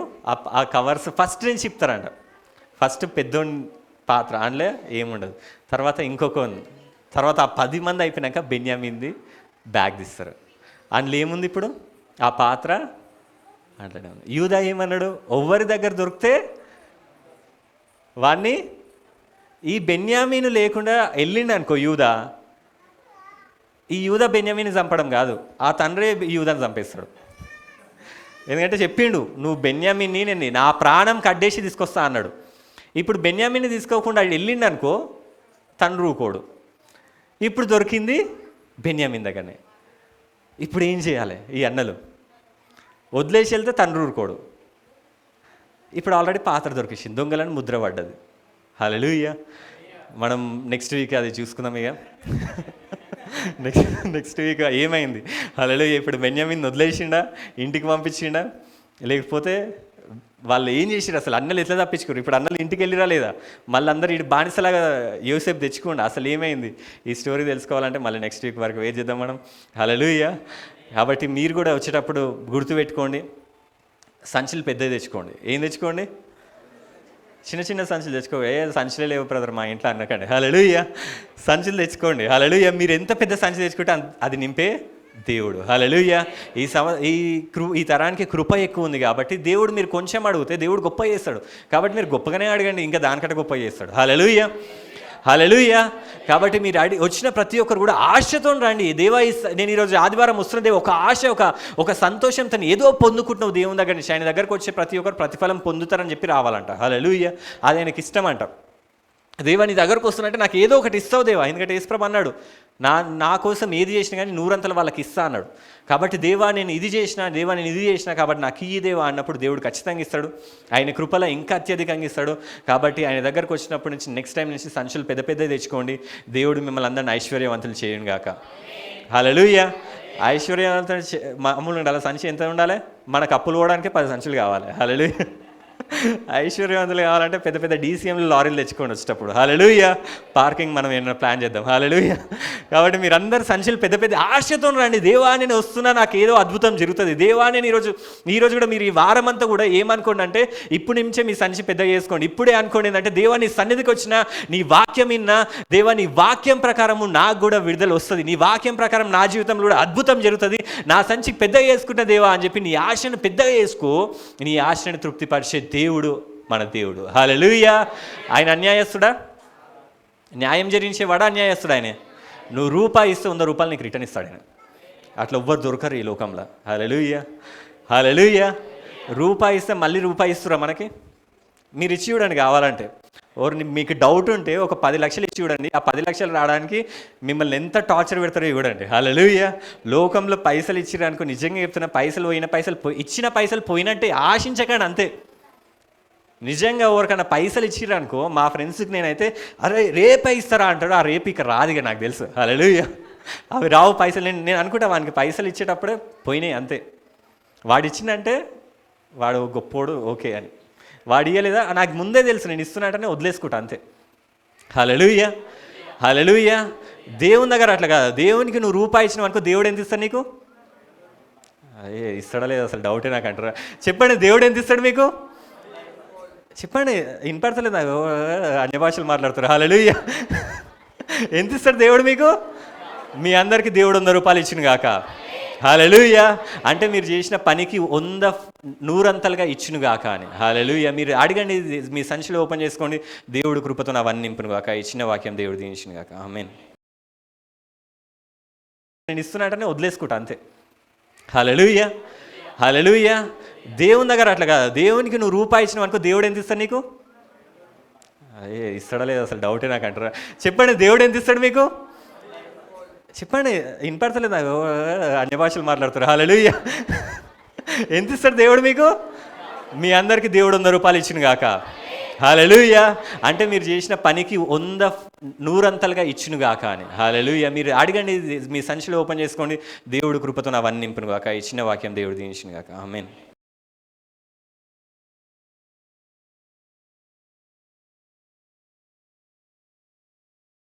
ఆ కవర్స్ ఫస్ట్ నుంచి చెప్తారంట. ఫస్ట్ పెద్దోని పాత్ర అందులో ఏముండదు, తర్వాత ఇంకొక, తర్వాత ఆ 10 మంది అయిపోయినాక బెన్యామీన్ది బ్యాగ్ తీస్తారు, అందులో ఏముంది ఇప్పుడు? ఆ పాత్ర అట్లనే ఉంది. యూదా ఏమన్నాడు? ఎవరి దగ్గర దొరికితే వాడిని, ఈ బెన్యామీను లేకుండా వెళ్ళిండు అనుకో యూదా, ఈ యూదా బెన్యామీని చంపడం కాదు, ఆ తండ్రే యూదాని చంపేస్తాడు. ఎందుకంటే చెప్పిండు, నువ్వు బెన్యామీన్ని నేను నా ప్రాణం కడ్డేసి తీసుకొస్తా అన్నాడు. ఇప్పుడు బెన్యామీన్ని తీసుకోకుండా వెళ్ళిండు అనుకో, తండ్రి ఊకోడు. ఇప్పుడు దొరికింది బెన్యామీన్ దగ్గరనే. ఇప్పుడు ఏం చేయాలి? ఈ అన్నలు వదిలేసి వెళ్తే తండ్రి ఊరుకోడు. ఇప్పుడు ఆల్రెడీ పాత్ర దొరికింది, దొంగలను ముద్ర పడ్డది. హల్లెలూయా. మనం నెక్స్ట్ వీక్ అది చూసుకుందాం. ఇక నెక్స్ట్ వీక్ ఏమైంది? హల్లెలూయా. ఇప్పుడు బెన్యామీన్ వదిలేసిండా, ఇంటికి పంపించిండా, లేకపోతే వాళ్ళు ఏం చేసిరు? అసలు అన్నలు ఎట్లా తప్పించుకోరు? ఇప్పుడు అన్నలు ఇంటికి వెళ్ళిరా లేదా? మళ్ళీ అందరూ ఇటు బానిసలాగా యోసేపు తెచ్చుకోండి. అసలు ఏమైంది? ఈ స్టోరీ తెలుసుకోవాలంటే మళ్ళీ నెక్స్ట్ వీక్ వరకు వెయిట్ చేద్దాం మనం. హల్లెలూయా. కాబట్టి మీరు కూడా వచ్చేటప్పుడు గుర్తుపెట్టుకోండి, సంచులు పెద్దవి తెచ్చుకోండి. ఏం తెచ్చుకోండి? చిన్న చిన్న సంచులు తెచ్చుకో. సంచులే లేవు బ్రదర్ మా ఇంట్లో అనకండి. హల్లెలూయా. సంచులు తెచ్చుకోండి. హల్లెలూయా. మీరు ఎంత పెద్ద సంచి తెచ్చుకుంటే అది నింపే దేవుడు. హల్లెలూయా. ఈ తరానికి కృప ఎక్కువ ఉంది కాబట్టి దేవుడు, మీరు కొంచెం అడిగితే దేవుడు గొప్ప చేస్తాడు. కాబట్టి మీరు గొప్పగానే అడగండి, ఇంకా దానికంటే గొప్ప చేస్తాడు. హల్లెలూయా. హల్లెలూయా. కాబట్టి మీరు వచ్చిన ప్రతి ఒక్కరు కూడా ఆశతో రండి. దేవా, నేను ఈరోజు ఆదివారం వస్తున్న దేవ, ఒక ఆశ, ఒక సంతోషంతో ఏదో పొందుకుంటున్నావు దేవుని దగ్గర నుంచి. ఆయన దగ్గరకు వచ్చే ప్రతి ఒక్కరు ప్రతిఫలం పొందుతారని చెప్పి రావాలంట. హల్లెలూయా. అది ఆయనకి ఇష్టం అంట. దేవా, నీ దగ్గరకు వస్తున్నట్టే నాకు ఏదో ఒకటి ఇస్తావు దేవా, ఎందుకంటే యేసుప్రభు అన్నాడు, నా కోసం ఏది చేసినా కానీ 100 వాళ్ళకి ఇస్తా అన్నాడు. కాబట్టి దేవా నేను ఇది చేసినా కాబట్టి నాకు ఈ దేవా అన్నప్పుడు దేవుడు ఖచ్చితంగా ఇస్తాడు. ఆయన కృపలో ఇంకా అత్యధికంగా ఇస్తాడు. కాబట్టి ఆయన దగ్గరకు వచ్చినప్పటి నుంచి నెక్స్ట్ టైం నుంచి సంచులు పెద్ద పెద్దవి తెచ్చుకోండి. దేవుడు మిమ్మల్ని అందరిని ఐశ్వర్యవంతులు చేయను గాక. హల్లెలూయా. ఐశ్వర్యవంతులు మామూలుగా ఉండాలి. సంచి ఎంత ఉండాలి? మనకు అప్పులు పోవడానికి 10 సంచులు కావాలి. హల్లెలూయా. ఐశ్వర్యవంతులు కావాలంటే పెద్ద పెద్ద డీసీఎంలు లారీలు తెచ్చుకొని వచ్చేటప్పుడు. హల్లెలూయా. పార్కింగ్ మనం ఏమైనా ప్లాన్ చేద్దాం. హల్లెలూయా. కాబట్టి మీరు అందరు సంచులు పెద్ద పెద్ద ఆశతో రండి. దేవా నేను వస్తున్నా, నాకు ఏదో అద్భుతం జరుగుతుంది. దేవా నేను ఈరోజు కూడా మీరు ఈ వారం అంతా కూడా ఏమనుకోండి అంటే, ఇప్పుడు నుంచే మీ సంచి పెద్దగా చేసుకోండి. ఇప్పుడే అనుకోండి ఏంటంటే, దేవా నీ సన్నిధికి వచ్చిన నీ వాక్యం విన్నా, దేవా నీ వాక్యం ప్రకారము నాకు కూడా విడుదల వస్తుంది, నీ వాక్యం ప్రకారం నా జీవితంలో కూడా అద్భుతం జరుగుతుంది, నా సంచి పెద్దగా చేసుకుంటా దేవా అని చెప్పి నీ ఆశను పెద్దగా చేసుకో. నీ ఆశను తృప్తిపరిచే దేవుడు మన దేవుడు. హల్లెలూయా. ఆయన అన్యాయస్తుడా? న్యాయం జరిగించేవాడా? అన్యాయస్తుడా? ఆయన నువ్వు రూపాయి ఇస్తే 100 రూపాయలు నీకు రిటర్న్ ఇస్తాడు ఆయన. అట్లా ఎవ్వరు దొరకరు ఈ లోకంలో. హల్లెలూయా. హల్లెలూయా. రూపాయి ఇస్తే మళ్ళీ రూపాయి ఇస్తురా మనకి? మీరు ఇచ్చి చూడండి కావాలంటే. మీకు డౌట్ ఉంటే ఒక 10 లక్షలు ఇచ్చి చూడండి. ఆ 10 లక్షలు రావడానికి మిమ్మల్ని ఎంత టార్చర్ పెడతారో చూడండి. హల్లెలూయా. లోకంలో పైసలు ఇచ్చిరనుకో, నిజంగా చెప్తున్నా, ఇచ్చిన పైసలు పోయినట్టే ఆశించకండి అంతే. నిజంగా ఎవరికైనా పైసలు ఇచ్చిరనుకో, మా ఫ్రెండ్స్కి నేనైతే అరే రేపే ఇస్తారా అంటాడు. ఆ రేపు ఇక రాదు, ఇక నాకు తెలుసు. హల్లెలూయా. అవి రావు పైసలు. నేను అనుకుంటా వానికి పైసలు ఇచ్చేటప్పుడే పోయినాయి అంతే. వాడు ఇచ్చిందంటే వాడు గొప్పోడు ఓకే అని. వాడు ఇయ్యలేదా నాకు ముందే తెలుసు, నేను ఇస్తున్నట్టనే వదిలేసుకుంటా అంతే. హల్లెలూయా. హల్లెలూయా. దేవుని దగ్గర అట్లా కాదు. దేవునికి నువ్వు రూపాయి ఇచ్చినావు అనుకో, దేవుడు ఎంత ఇస్తాడు నీకు? అయ్యే ఇస్తాడా లేదు అసలు డౌటే నాకు అంటారా? చెప్పండి, దేవుడు ఎంత ఇస్తాడు మీకు? చెప్పండి, వినపడతలేదు నాకు. అన్య భాషలు మాట్లాడుతారు. హల్లెలూయా. ఎంత ఇస్తాడు దేవుడు మీకు? మీ అందరికీ దేవుడు 100 రూపాయలు ఇచ్చును గాక. హల్లెలూయా. అంటే మీరు చేసిన పనికి 100 100 ఇచ్చును గాక అని. హల్లెలూయా. మీరు అడగండి, మీ సంచిలో ఓపెన్ చేసుకోండి, దేవుడు కృపతో అవన్నీ నింపును గాక. ఇచ్చిన వాక్యం దేవుడు దీవించును గాక. ఆమేన్. నేను ఇస్తున్నట్టనే వదిలేసుకుంటా అంతే. హల్లెలూయా. హల్లెలూయా. దేవుని దగ్గర అట్లా కాదు. దేవునికి నువ్వు రూపాయి ఇచ్చినావు అనుకో, దేవుడు ఎంత ఇస్తాడు నీకు? అయ్యే ఇస్తాడా లేదు అసలు డౌటే నాకు అంటారా? చెప్పండి, దేవుడు ఎంత ఇస్తాడు మీకు? చెప్పండి, వినపడతలేదు నాకు. అన్య భాషలు మాట్లాడుతారు. హల్లెలూయా. ఎంత ఇస్తాడు దేవుడు మీకు? మీ అందరికీ దేవుడు 100 రూపాయలు ఇచ్చును గాక. హల్లెలూయా. అంటే మీరు చేసిన పనికి 100 100 ఇచ్చును గాక అని. హల్లెలూయా. మీరు అడగండి, మీ సంచిలో ఓపెన్ చేసుకోండి, దేవుడు కృపతో అవన్నీ నింపును గాక. ఇచ్చిన వాక్యం దేవుడు దీవించును గాక. ఆమేన్.